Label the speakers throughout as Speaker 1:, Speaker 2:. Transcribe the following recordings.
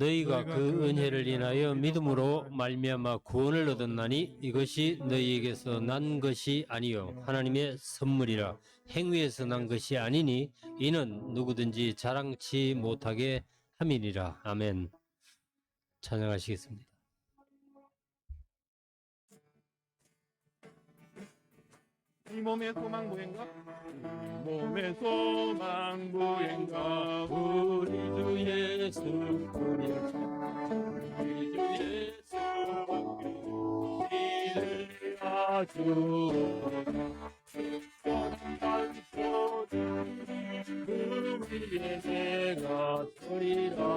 Speaker 1: 너희가 그 은혜를 인하여 믿음으로 말미암아 구원을 얻었나니 이것이 너희에게서 난 것이 아니요 하나님의 선물이라. 행위에서 난 것이 아니니 이는 누구든지 자랑치 못하게 함이니라. 아멘. 찬양하시겠습니다.
Speaker 2: 이 몸의 소망 무행가? 이 몸의 소망 무행가? 우리 주 예수 우리 주 예수 우리를 아주 그 위에 내가 서리라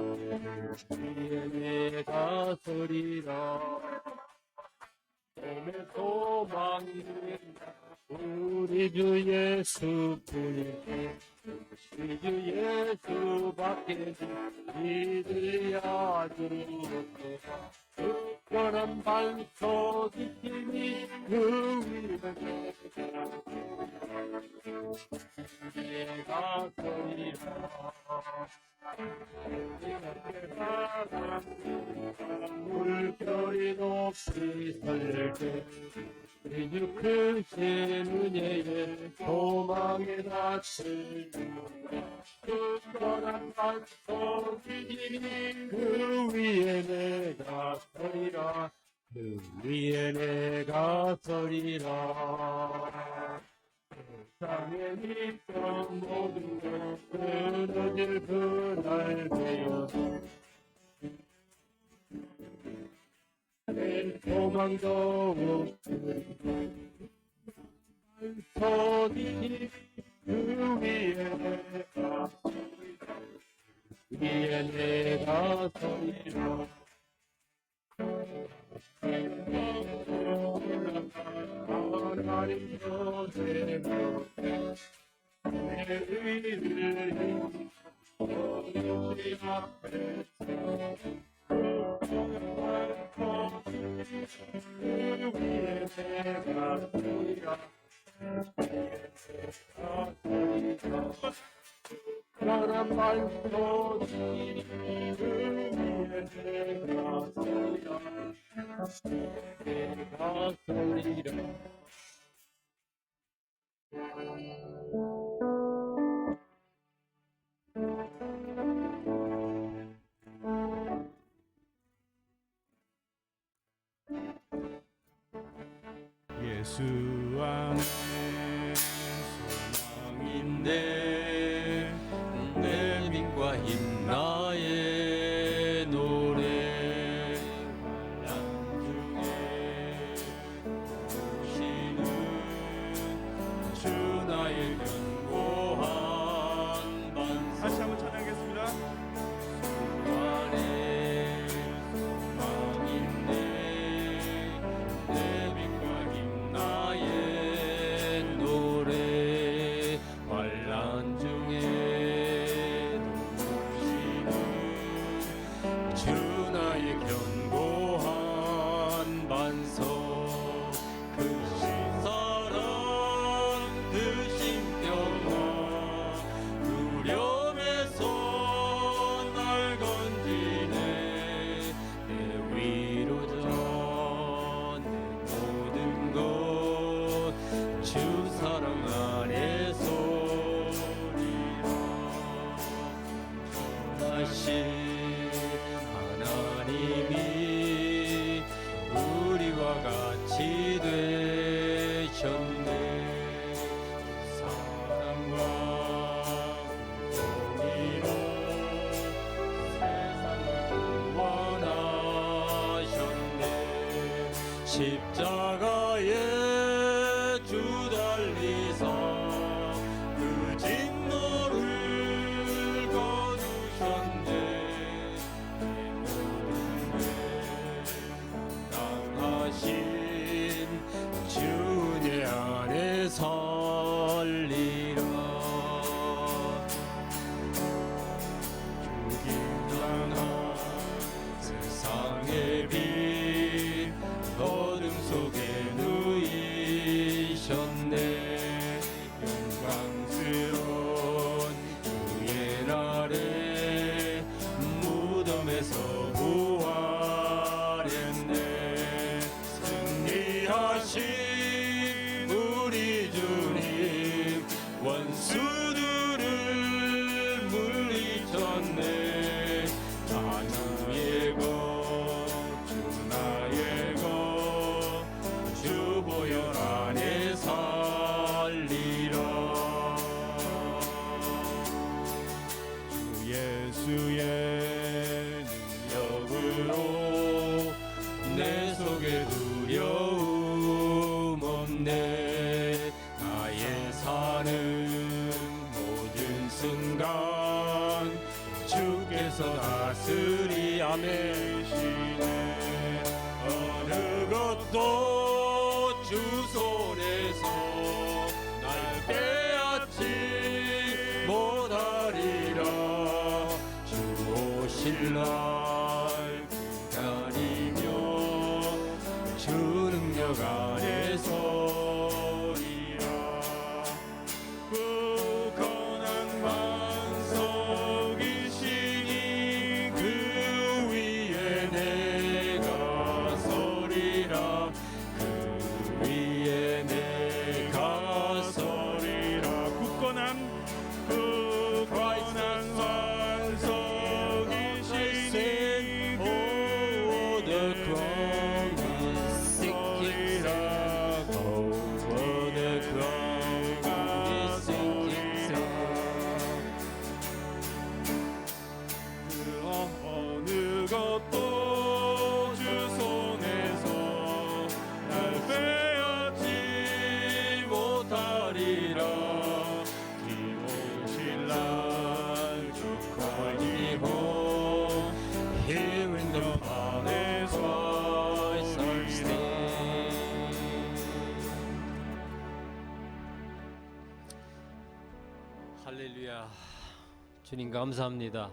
Speaker 2: 위에 내가 서리라 몸의 소망 무행가 우리 주 예수뿐이 우리 주 예수밖에 믿을 아주 특별한 반석이 힘이 그 위에 내가 서리라 물결이 높이 설릴 때 우리 주 크신 은혜에 소망에 닿을 특별한 반석이 힘이 그 위에 내가 서리라 그 위에 내가 서리라 세상에 있던 모든 것 끊어질 그날 되어 내 소망도 손이 그 위에 내가 서리라 하나님 여세고 내 의를 어디 앞에서 그 위에 내가 서리라 사람 말소리 그 위에 내가 서리라 내가 서리라 예수 안에 소망인데 내 빛과 힘 나의 노래 난중에 오시는 주 나의 견고한 반석 다시 한번 찬양하겠습니다. 주 안에 소망인데 내 빛과 힘 나의 노래 환난 중에 오시는 주 나의 견고한 반석 그 신사랑 그 신평화 두려움에서 날 건지네 내 위로자 내 모든 것 주 사랑 안에 소리라 전하신 하나님이 우리와 같이 되셨네 사랑과 공의로 세상을 구원하셨네 십자가에 주 달리사 그 진노를 거두셨네 내 모든 죄 당하신 주 은혜 안에 살리라 죽임당한 세상의 빛 어둠 속에 무덤에서 부활했네. 승리하신 우리 주님 원수들을 물리쳤네. 나 나의 것 주 나의 것 주 보혈 안에 살리라. 주 예수의 능력으로 내 속에 두려움 없네. 나의 사는 모든 순간 주께서 다스리 아멘시네. 어느 것도 주 손에서 날 빼앗지 못하리라. 주 오실 날 기다리며 주 능력 안에 서리라. 굳건한 반석이시니 그 위에 내가 서리라. 그 위에 내가 서리라. 굳건한 반석이시니 오 the crown is sinking sun. Oh the crown is sinking sun. 어느 것도 주 손에서 날 빼앗지 못하리라. 기오실 날 주권이고 Here in the palace I stand.
Speaker 1: 할렐루야. 주님 감사합니다.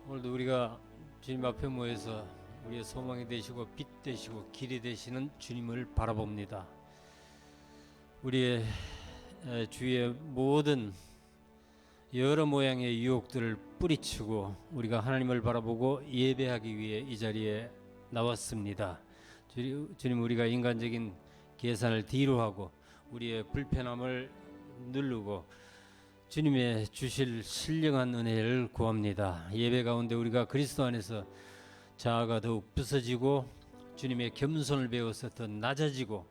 Speaker 1: 오늘도 우리가 주님 앞에 모여서 우리의 소망이 되시고 빛 되시고 길이 되시는 주님을 바라봅니다. 우리의 주위의 모든 여러 모양의 유혹들을 뿌리치고 우리가 하나님을 바라보고 예배하기 위해 이 자리에 나왔습니다. 주님, 우리가 인간적인 계산을 뒤로 하고 우리의 불편함을 누르고 주님의 주실 신령한 은혜를 구합니다. 예배 가운데 우리가 그리스도 안에서 자아가 더욱 부서지고 주님의 겸손을 배워서 더 낮아지고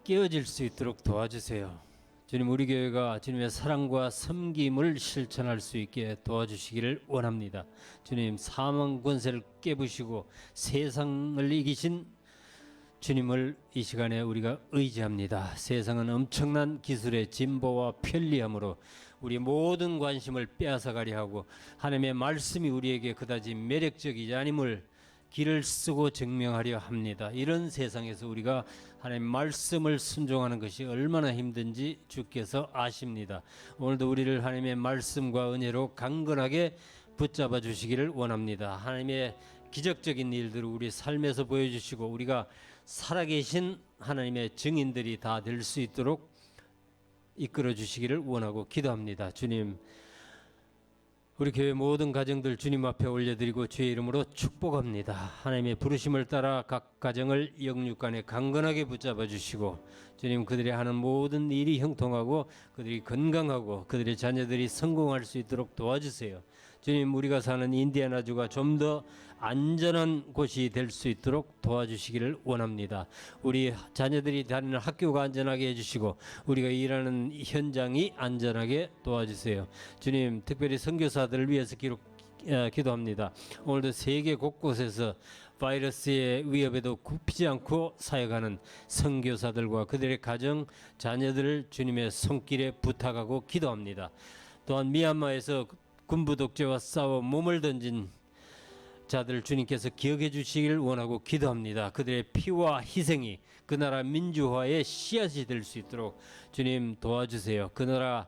Speaker 1: 깨어질 수 있도록 도와주세요. 주님, 우리 교회가 주님의 사랑과 섬김을 실천할 수 있게 도와주시기를 원합니다. 주님, 사망 권세를 깨부시고 세상을 이기신 주님을 이 시간에 우리가 의지합니다. 세상은 엄청난 기술의 진보와 편리함으로 우리 모든 관심을 빼앗아가려 하고 하나님의 말씀이 우리에게 그다지 매력적이지 아님을 길을 쓰고 증명하려 합니다. 이런 세상에서 우리가 하나님의 말씀을 순종하는 것이 얼마나 힘든지 주께서 아십니다. 오늘도 우리를 하나님의 말씀과 은혜로 강건하게 붙잡아 주시기를 원합니다. 하나님의 기적적인 일들을 우리 삶에서 보여주시고 우리가 살아계신 하나님의 증인들이 다 될 수 있도록 이끌어 주시기를 원하고 기도합니다. 주님, 우리 교회 모든 가정들 주님 앞에 올려드리고 주의 이름으로 축복합니다. 하나님의 부르심을 따라 각 가정을 영육간에 강건하게 붙잡아 주시고 주님, 그들이 하는 모든 일이 형통하고 그들이 건강하고 그들의 자녀들이 성공할 수 있도록 도와주세요. 주님, 우리가 사는 인디애나주가 좀 더 안전한 곳이 될 수 있도록 도와주시기를 원합니다. 우리 자녀들이 다니는 학교가 안전하게 해주시고 우리가 일하는 현장이 안전하게 도와주세요. 주님, 특별히 선교사들을 위해서 기도합니다. 오늘도 세계 곳곳에서 바이러스의 위협에도 굽히지 않고 사역하는 선교사들과 그들의 가정, 자녀들을 주님의 손길에 부탁하고 기도합니다. 또한 미얀마에서 군부 독재와 싸워 몸을 던진 자들 주님께서 기억해 주시기를 원하고 기도합니다. 그들의 피와 희생이 그 나라 민주화의 씨앗이 될 수 있도록 주님 도와주세요. 그 나라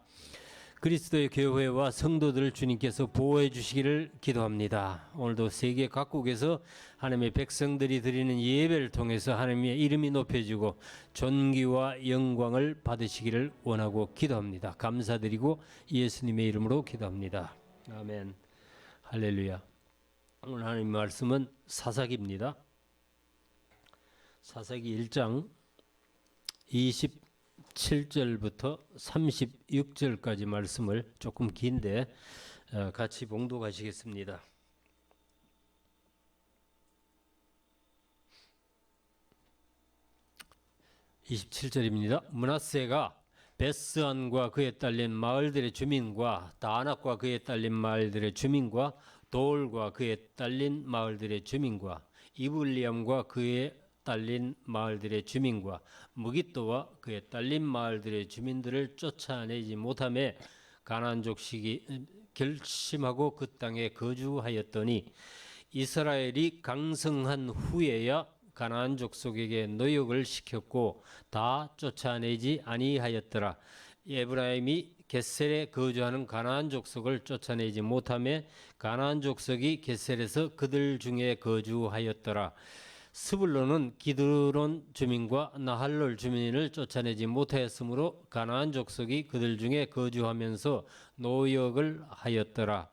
Speaker 1: 그리스도의 교회와 성도들을 주님께서 보호해 주시기를 기도합니다. 오늘도 세계 각국에서 하나님의 백성들이 드리는 예배를 통해서 하나님의 이름이 높여지고 존귀와 영광을 받으시기를 원하고 기도합니다. 감사드리고 예수님의 이름으로 기도합니다. 아멘. 할렐루야. 오늘 하나님 말씀은 사사기입니다. 사사기 1장 27절부터 36절까지 말씀을 조금 긴데 같이 봉독하시겠습니다. 27절입니다. 므낫세가 베스안과 그에 딸린 마을들의 주민과 다낙과 그에 딸린 마을들의 주민과 돌과 그에 딸린 마을들의 주민과 이블리암과 그에 딸린 마을들의 주민과 무깃도와 그에 딸린 마을들의 주민들을 쫓아내지 못하매 가나안 족속이 결심하고 그 땅에 거주하였더니 이스라엘이 강성한 후에야 가나안 족속에게 노역을 시켰고 다 쫓아내지 아니하였더라. 에브라임이 겟셀에 거주하는 가나안 족속을 쫓아내지 못하며 가나안 족속이 겟셀에서 그들 중에 거주하였더라. 스불론은 기드론 주민과 나할롤 주민을 쫓아내지 못하였으므로 가나안 족속이 그들 중에 거주하면서 노역을 하였더라.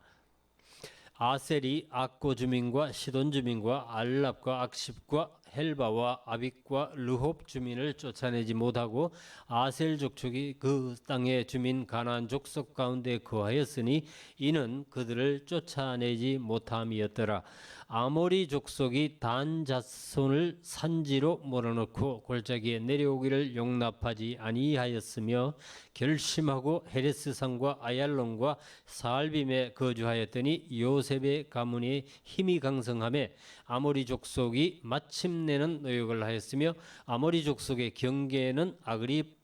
Speaker 1: 아셀이 악고 주민과 시돈 주민과 알랍과 악십과 헬바와 아빅과 르홉 주민을 쫓아내지 못하고 아셀 족속이 그 땅의 주민 가나안 족속 가운데 거하였으니 이는 그들을 쫓아내지 못함이었더라. 아모리 족속이 단 자손을 산지로 몰아넣고 골짜기에 내려오기를 용납하지 아니하였으며 결심하고 헤레스산과 아얄론과 사알빔에 거주하였더니 요셉의 가문이 힘이 강성하며 아모리 족속이 마침내는 노역을 하였으며 아모리 족속의 경계는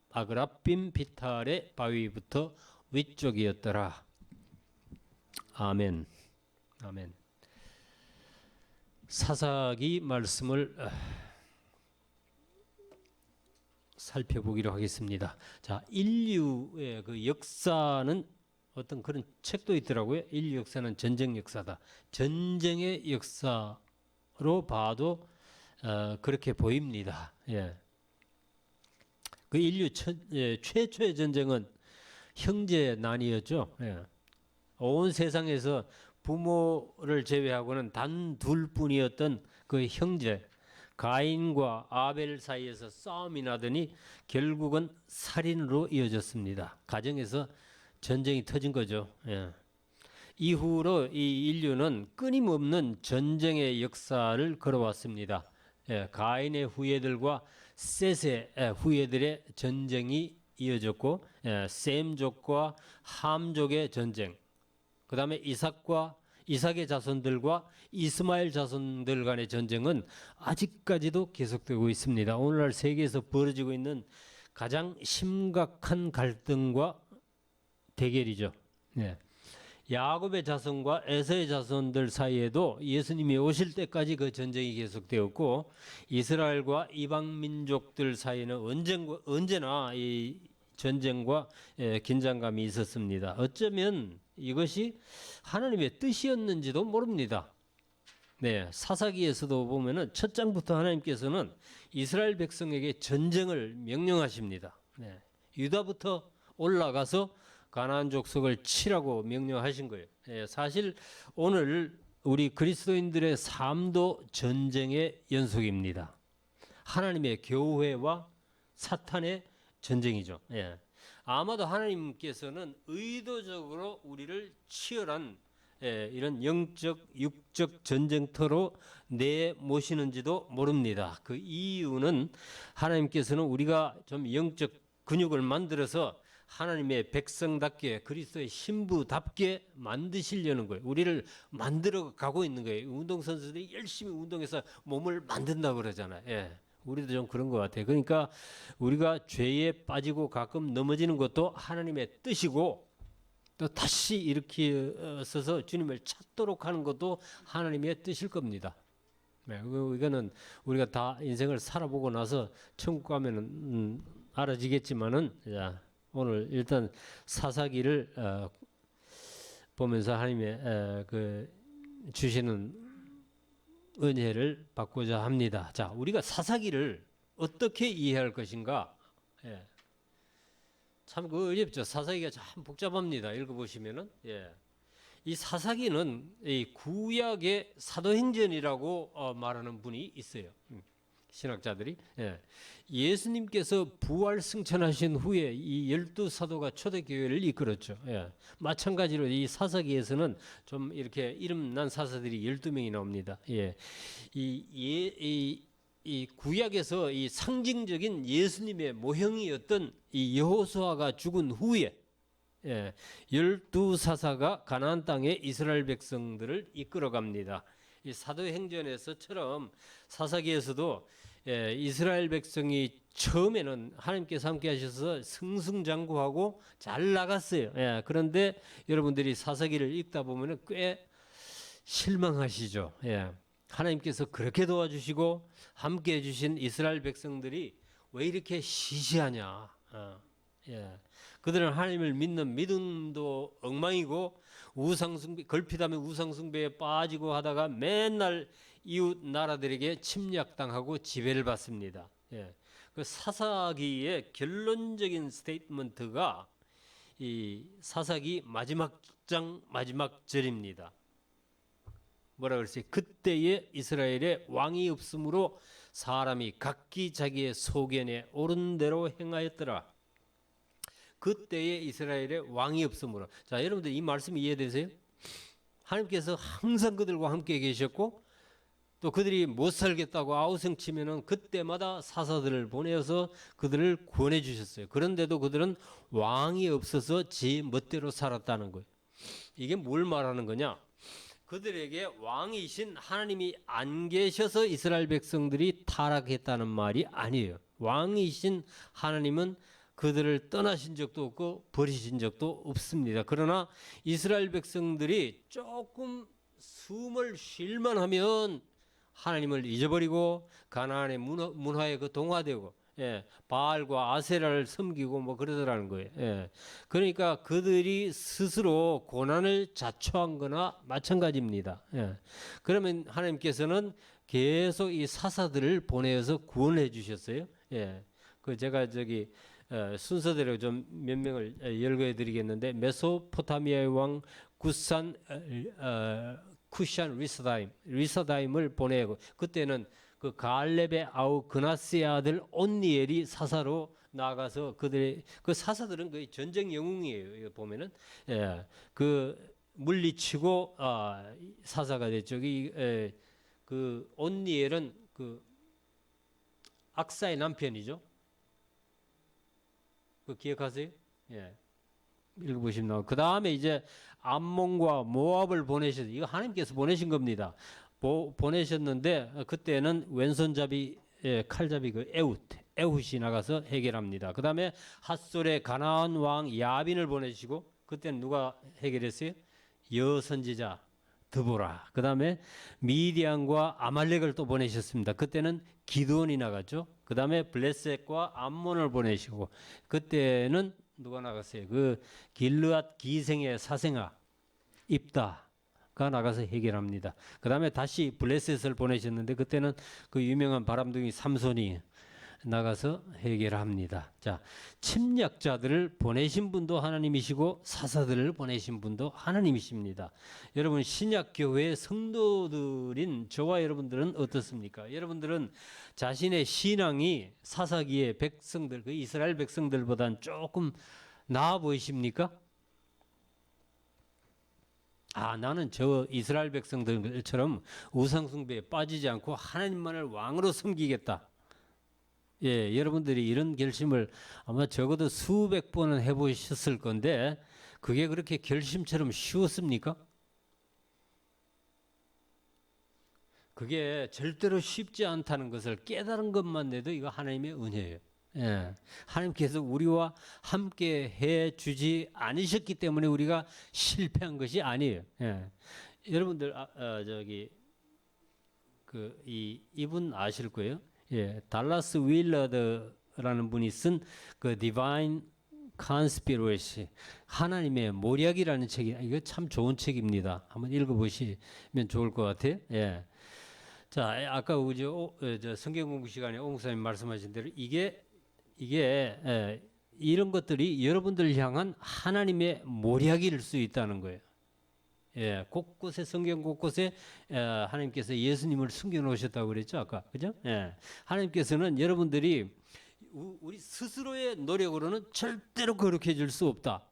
Speaker 1: 아그라빔 비탈의 바위부터 위쪽이었더라. 아멘. 아멘. 사사기 말씀을 살펴보기로 하겠습니다. 자, 인류의 그 역사는 어떤 그런 책도 있더라고요. 인류 역사는 전쟁 역사다. 전쟁의 역사로 봐도 그렇게 보입니다. 예. 그 인류 최초의 전쟁은 형제난이었죠. 예. 온 세상에서 부모를 제외하고는 단 둘뿐이었던 그 형제 가인과 아벨 사이에서 싸움이 나더니 결국은 살인으로 이어졌습니다. 가정에서 전쟁이 터진 거죠. 예. 이후로 이 인류는 끊임없는 전쟁의 역사를 걸어왔습니다. 예. 가인의 후예들과 셋의 후예들의 전쟁이 이어졌고 셈족과 함족의 전쟁, 그 다음에 이삭의 자손들과 이스마엘 자손들 간의 전쟁은 아직까지도 계속되고 있습니다. 오늘날 세계에서 벌어지고 있는 가장 심각한 갈등과 대결이죠. 네. 야곱의 자손과 에서의 자손들 사이에도 예수님이 오실 때까지 그 전쟁이 계속되었고 이스라엘과 이방 민족들 사이에는 언제나 이 전쟁과 긴장감이 있었습니다. 어쩌면 이것이 하나님의 뜻이었는지도 모릅니다. 네, 사사기에서도 보면은 첫 장부터 하나님께서는 이스라엘 백성에게 전쟁을 명령하십니다. 네, 유다부터 올라가서 가나안 족속을 치라고 명령하신 거예요. 네, 사실 오늘 우리 그리스도인들의 삶도 전쟁의 연속입니다. 하나님의 교회와 사탄의 전쟁이죠. 예. 아마도 하나님께서는 의도적으로 우리를 치열한 이런 영적, 육적 전쟁터로 내모시는지도 모릅니다. 그 이유는 하나님께서는 우리가 좀 영적 근육을 만들어서 하나님의 백성답게 그리스도의 신부답게 만드시려는 거예요. 우리를 만들어 가고 있는 거예요. 운동선수들이 열심히 운동해서 몸을 만든다고 그러잖아요. 예. 우리도 좀 그런 것 같아요. 그러니까 우리가 죄에 빠지고 가끔 넘어지는 것도 하나님의 뜻이고 또 다시 일으켜서서 주님을 찾도록 하는 것도 하나님의 뜻일 겁니다. 네, 이거는 우리가 다 인생을 살아보고 나서 천국 가면은 알아지겠지만은 오늘 일단 사사기를 보면서 하나님의 그 주시는 은혜를 받고자 합니다. 자, 우리가 사사기를 어떻게 이해할 것인가? 예. 참 어렵죠. 사사기가 참 복잡합니다. 읽어보시면은. 예. 이 사사기는 이 구약의 사도행전이라고 말하는 분이 있어요. 신학자들이. 예수님께서 부활 승천하신 후에 이 12사도가 초대교회를 이끌었죠. 마찬가지로 이 사사기에서는 좀 이렇게 이름난 사사들이 12명이 나옵니다. 이 구약에서 이 상징적인 예수님의 모형이었던 이 여호수아가 죽은 후에 12사사가 가나안 땅에 이스라엘 백성들을 이끌어갑니다. 이 사도행전에서처럼 사사기에서도 이스라엘 백성이 처음에는 하나님께서 함께 하셔서 승승장구하고 잘 나갔어요. 그런데 여러분들이 사사기를 읽다 보면 꽤 실망하시죠. 하나님께서 그렇게 도와주시고 함께 해주신 이스라엘 백성들이 왜 이렇게 시시하냐. 그들은 하나님을 믿는 믿음도 엉망이고 우상숭배, 걸핏하면 우상숭배에 빠지고 하다가 맨날 이웃 나라들에게 침략당하고 지배를 받습니다. 그 사사기의 결론적인 스테이트먼트가 이 사사기 마지막 장 마지막 절입니다. 뭐라 그랬어요? 그때에 이스라엘에 왕이 없으므로 사람이 각기 자기의 소견에 옳은 대로 행하였더라. 그때에 이스라엘에 왕이 없으므로. 자, 여러분들 이 말씀 이해되세요? 하나님께서 항상 그들과 함께 계셨고 또 그들이 못 살겠다고 아우성치면은 그때마다 사사들을 보내어서 그들을 구원해 주셨어요. 그런데도 그들은 왕이 없어서 지 멋대로 살았다는 거예요. 이게 뭘 말하는 거냐? 그들에게 왕이신 하나님이 안 계셔서 이스라엘 백성들이 타락했다는 말이 아니에요. 왕이신 하나님은 그들을 떠나신 적도 없고 버리신 적도 없습니다. 그러나 이스라엘 백성들이 조금 숨을 쉴만 하면 하나님을 잊어버리고 가나안의 문화에 동화되고 바알과 아세라를 섬기고 뭐 그러더라는 거예요. 그러니까 그들이 스스로 고난을 자초한 거나 마찬가지입니다. 그러면 하나님께서는 계속 이 사사들을 보내어서 구원해 주셨어요. 그 제가 순서대로 좀 몇 명을 열거해 드리겠는데 메소포타미아의 왕 구산 쿠샨 리사다임을 보내고 그때는 그 갈렙의 아우 그나스의 아들 온니엘이 사사로 나가서 그들의 그 사사들은 거의 전쟁 영웅이에요. 이거 보면은 그 물리치고 사사가 됐죠. 그 온니엘은 그 악사의 남편이죠. 그 기억하세요? 읽어보시면 나오고 그 다음에 이제 암몬과 모압을 보내셔서 이거 하나님께서 보내신 겁니다. 보내셨는데 그때는 왼손잡이 칼잡이 그 에훗이 나가서 해결합니다. 그 다음에 핫솔의 가나안 왕 야빈을 보내시고 그때는 누가 해결했어요? 여선지자 드보라. 그 다음에 미디안과 아말렉을 또 보내셨습니다. 그때는 기드온이 나갔죠. 그 다음에 블레셋과 암몬을 보내시고 그때는 누가 나갔어요? 그 길르앗 기생의 사생아 입다가 나가서 해결합니다. 그 다음에 다시 블레셋을 보내셨는데 그때는 그 유명한 바람둥이 삼손이 나가서 해결합니다. 자, 침략자들을 보내신 분도 하나님이시고 사사들을 보내신 분도 하나님이십니다. 여러분 신약 교회의 성도들인 저와 여러분들은 어떻습니까? 여러분들은 자신의 신앙이 사사기의 백성들, 그 이스라엘 백성들보다는 조금 나아 보이십니까? 나는 저 이스라엘 백성들처럼 우상숭배에 빠지지 않고 하나님만을 왕으로 섬기겠다. 여러분들이 이런 결심을 아마 적어도 수백 번은 해보셨을 건데 그게 그렇게 결심처럼 쉬웠습니까? 그게 절대로 쉽지 않다는 것을 깨달은 것만 해도 이거 하나님의 은혜예요. 하나님께서 우리와 함께 해 주지 않으셨기 때문에 우리가 실패한 것이 아니에요. 여러분들 이분 아실 거예요. 달라스 윌러드라는 분이 쓴 그 Divine Conspiracy 하나님의 모략이라는 책이 이거 참 좋은 책입니다. 한번 읽어보시면 좋을 것 같아요. 자, 아까 우리 성경 공부 시간에 오 목사님 말씀하신 대로 이게 이런 것들이 여러분들을 향한 하나님의 모략일 수 있다는 거예요. 예, 곳곳에 성경 곳곳에 하나님께서 예수님을 숨겨 놓으셨다고 그랬죠 아까, 그죠? 예, 하나님께서는 여러분들이 우리 스스로의 노력으로는 절대로 거룩해질 수 없다.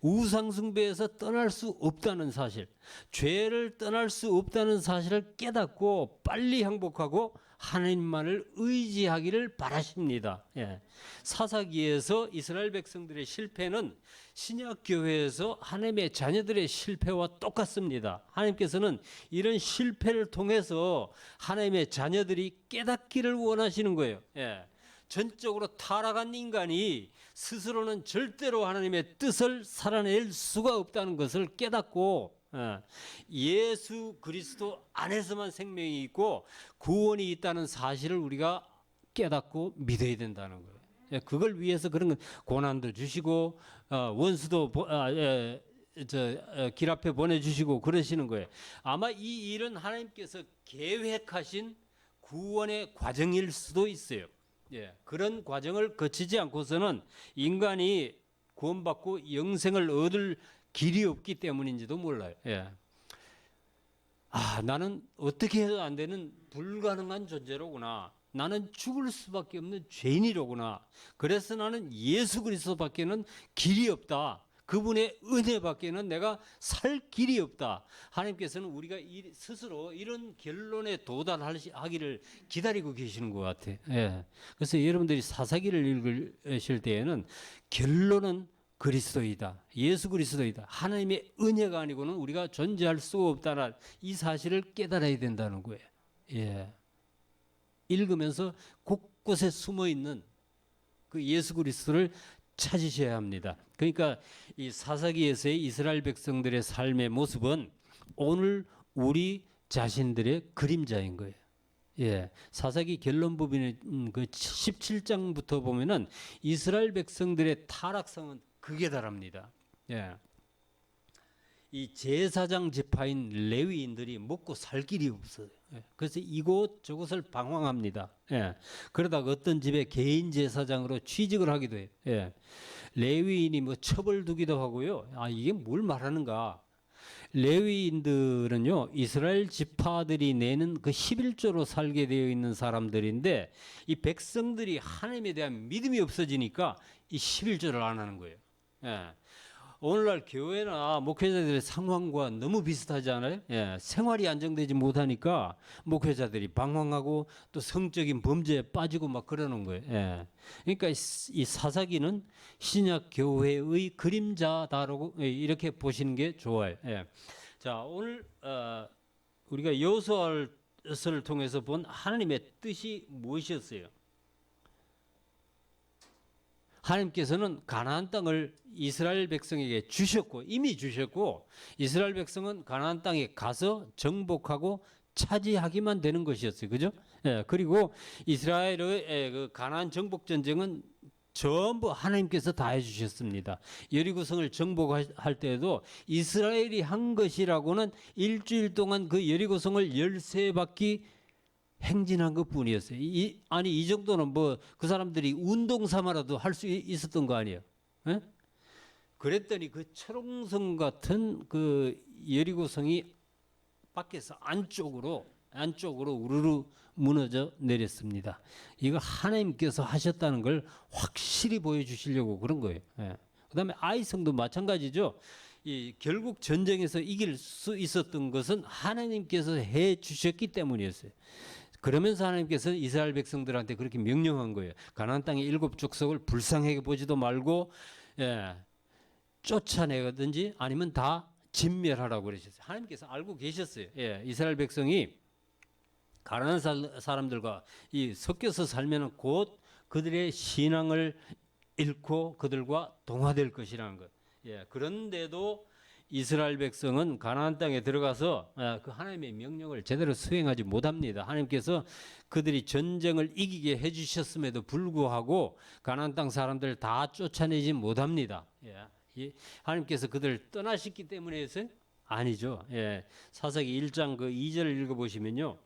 Speaker 1: 우상숭배에서 떠날 수 없다는 사실, 죄를 떠날 수 없다는 사실을 깨닫고 빨리 항복하고 하나님만을 의지하기를 바라십니다. 예. 사사기에서 이스라엘 백성들의 실패는 신약 교회에서 하나님의 자녀들의 실패와 똑같습니다. 하나님께서는 이런 실패를 통해서 하나님의 자녀들이 깨닫기를 원하시는 거예요. 예. 전적으로 타락한 인간이 스스로는 절대로 하나님의 뜻을 살아낼 수가 없다는 것을 깨닫고 예수 그리스도 안에서만 생명이 있고 구원이 있다는 사실을 우리가 깨닫고 믿어야 된다는 거예요. 예, 그걸 위해서 그런 고난도 주시고 원수도 길 앞에 보내주시고 그러시는 거예요. 아마 이 일은 하나님께서 계획하신 구원의 과정일 수도 있어요. 예, 그런 과정을 거치지 않고서는 인간이 구원받고 영생을 얻을 길이 없기 때문인지도 몰라요. 예. 나는 어떻게 해도 안 되는 불가능한 존재로구나. 나는 죽을 수밖에 없는 죄인이로구나. 그래서 나는 예수 그리스도밖에는 길이 없다. 그분의 은혜밖에는 내가 살 길이 없다. 하나님께서는 우리가 스스로 이런 결론에 도달하기를 기다리고 계시는 것 같아요. 예. 그래서 여러분들이 사사기를 읽으실 때에는 결론은 그리스도이다. 예수 그리스도이다. 하나님의 은혜가 아니고는 우리가 존재할 수가 없다는 이 사실을 깨달아야 된다는 거예요. 예. 읽으면서 곳곳에 숨어 있는 그 예수 그리스도를 찾으셔야 합니다. 그러니까 이 사사기에서의 이스라엘 백성들의 삶의 모습은 오늘 우리 자신들의 그림자인 거예요. 예, 사사기 결론 부분의 그 17장부터 보면은 이스라엘 백성들의 타락성은 극에 달합니다. 예. 이 제사장 지파인 레위인들이 먹고 살 길이 없어요. 예. 그래서 이곳 저곳을 방황합니다. 예. 그러다가 어떤 집에 개인 제사장으로 취직을 하기도 해요. 예. 레위인이 뭐 처벌두기도 하고요. 이게 뭘 말하는가? 레위인들은요, 이스라엘 지파들이 내는 그 11조로 살게 되어 있는 사람들인데, 이 백성들이 하나님에 대한 믿음이 없어지니까 이 11조를 안 하는 거예요. 예. 오늘날 교회나 목회자들의 상황과 너무 비슷하지 않아요? 예, 생활이 안정되지 못하니까 목회자들이 방황하고 또 성적인 범죄에 빠지고 막 그러는 거예요. 예. 그러니까 이 사사기는 신약 교회의 그림자다라고 이렇게 보시는 게 좋아요. 예. 자, 오늘 우리가 여호수아를 통해서 본 하나님의 뜻이 무엇이었어요? 하나님께서는 가나안 땅을 이스라엘 백성에게 주셨고 이미 주셨고 이스라엘 백성은 가나안 땅에 가서 정복하고 차지하기만 되는 것이었어요. 그죠? 예, 그리고 이스라엘의 그 가나안 정복 전쟁은 전부 하나님께서 다 해주셨습니다. 여리고성을 정복할 때에도 이스라엘이 한 것이라고는 일주일 동안 그 여리고성을 13바퀴 행진한 것뿐이었어요. 이 정도는 뭐 그 사람들이 운동 삼아라도 할 수 있었던 거 아니에요? 예? 그랬더니 그 철옹성 같은 그 여리고성이 밖에서 안쪽으로 우르르 무너져 내렸습니다. 이거 하나님께서 하셨다는 걸 확실히 보여주시려고 그런 거예요. 예. 그다음에 아이성도 마찬가지죠. 결국 전쟁에서 이길 수 있었던 것은 하나님께서 해 주셨기 때문이었어요. 그러면서 하나님께서 이스라엘 백성들한테 그렇게 명령한 거예요. 가나안 땅의 7 족속을 불쌍하게 보지도 말고 쫓아내든지 아니면 다 진멸하라고 그러셨어요. 하나님께서 알고 계셨어요. 예, 이스라엘 백성이 가나안 사람들과 섞여서 살면 곧 그들의 신앙을 잃고 그들과 동화될 것이라는 것. 예, 그런데도 이스라엘 백성은 가나안 땅에 들어가서 그 하나님의 명령을 제대로 수행하지 못합니다. 하나님께서 그들이 전쟁을 이기게 해주셨음에도 불구하고 가나안 땅 사람들 다 쫓아내지 못합니다. 예. 하나님께서 그들을 떠나셨기 때문에였어요? 아니죠. 예. 사사기 1장 그 2절을 읽어보시면요.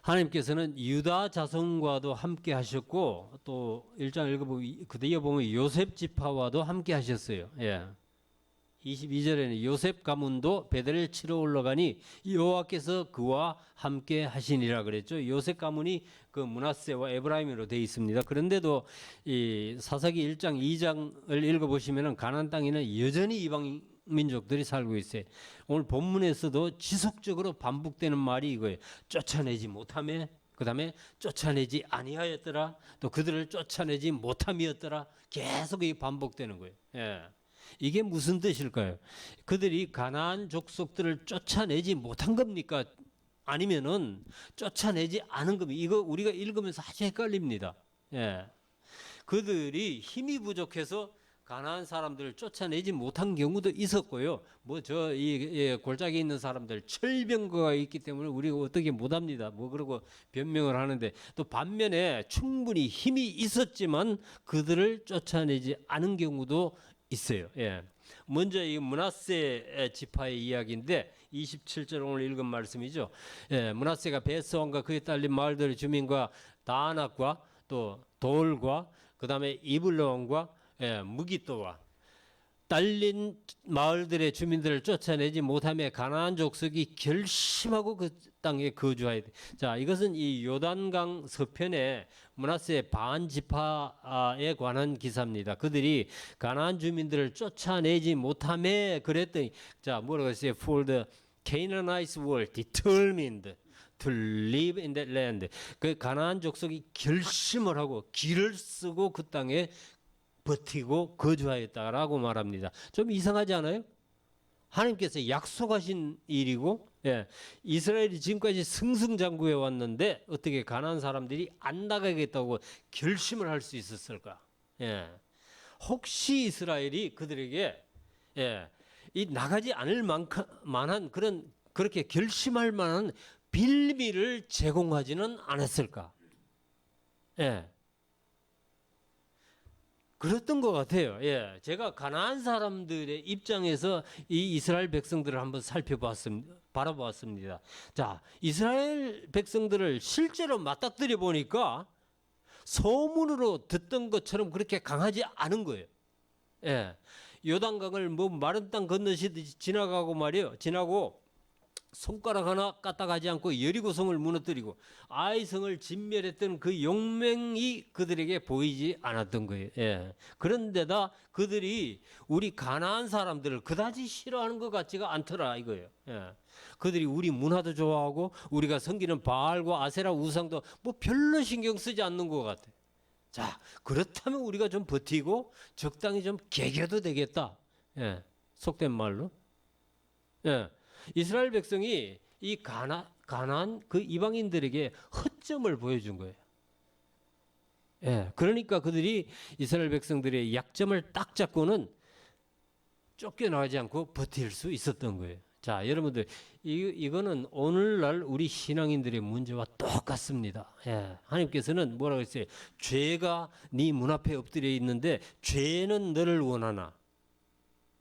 Speaker 1: 하나님께서는 유다 자손과도 함께 하셨고 또 1장 읽어보면 그 뒤에 보면 요셉 지파와도 함께 하셨어요. 예. 22절에는 요셉 가문도 베델을 치러 올라가니 여호와께서 그와 함께 하시니라 그랬죠. 요셉 가문이 그 므낫세와 에브라임으로 되어 있습니다. 그런데도 이 사사기 1장 2장을 읽어보시면은 가나안 땅에는 여전히 이방 민족들이 살고 있어요. 오늘 본문에서도 지속적으로 반복되는 말이 이거예요. 쫓아내지 못하며, 그 다음에 쫓아내지 아니하였더라, 또 그들을 쫓아내지 못함이었더라. 계속 이 반복되는 거예요. 예. 이게 무슨 뜻일까요? 그들이 가나안 족속들을 쫓아내지 못한 겁니까? 아니면은 쫓아내지 않은 겁니까? 이거 우리가 읽으면서 아주 헷갈립니다. 예. 그들이 힘이 부족해서 가나안 사람들을 쫓아내지 못한 경우도 있었고요. 이 골짜기에 있는 사람들 철병거가 있기 때문에 우리가 어떻게 못합니다. 그러고 변명을 하는데, 또 반면에 충분히 힘이 있었지만 그들을 쫓아내지 않은 경우도 있어요. 예. 먼저 이 므낫세 지파의 이야기인데 27절 오늘 읽은 말씀이죠. 예, 므낫세가 베스왕과 그에 딸린 마을들의 주민과 다낙과 또 돌과 그 다음에 이블론과 무기또와 딸린 마을들의 주민들을 쫓아내지 못하며 가나안 족속이 결심하고 그 땅에 거주하야 돼. 자, 이것은 이 요단강 서편에 므낫세 반 지파에 관한 기사입니다. 그들이 가나안 주민들을 쫓아내지 못하며 그랬더니, 자, 뭐라고 했어요? For the Canaanites were determined to live in that land. 그 가나안 족속이 결심을 하고 길을 쓰고 그 땅에 버티고 거주하였다라고 말합니다. 좀 이상하지 않아요? 하나님께서 약속하신 일이고, 예, 이스라엘이 지금까지 승승장구해 왔는데 어떻게 가나안 사람들이 안 나가겠다고 결심을 할 수 있었을까? 예, 혹시 이스라엘이 그들에게 이 나가지 않을 만한 그렇게 결심할 만한 빌미를 제공하지는 않았을까? 예. 그랬던 것 같아요. 예, 제가 가나안 사람들의 입장에서 이 이스라엘 백성들을 한번 바라보았습니다. 자, 이스라엘 백성들을 실제로 맞닥뜨려 보니까 소문으로 듣던 것처럼 그렇게 강하지 않은 거예요. 예, 요단강을 마른 땅 건너시듯이 지나고 손가락 하나 까딱하지 않고 여리고성을 무너뜨리고 아이성을 진멸했던 그 용맹이 그들에게 보이지 않았던 거예요. 예. 그런데다 그들이 우리 가나안 사람들을 그다지 싫어하는 것 같지가 않더라 이거예요. 예. 그들이 우리 문화도 좋아하고 우리가 섬기는 바알과 아세라 우상도 별로 신경 쓰지 않는 것 같아. 자, 그렇다면 우리가 좀 버티고 적당히 좀 개겨도 되겠다. 예. 속된 말로. 예. 이스라엘 백성이 이 가나안 그 이방인들에게 허점을 보여준 거예요. 예, 그러니까 그들이 이스라엘 백성들의 약점을 딱 잡고는 쫓겨나가지 않고 버틸 수 있었던 거예요. 자, 여러분들 이거는 오늘날 우리 신앙인들의 문제와 똑같습니다. 예, 하나님께서는 뭐라고 했어요? 죄가 네 문 앞에 엎드려 있는데 죄는 너를 원하나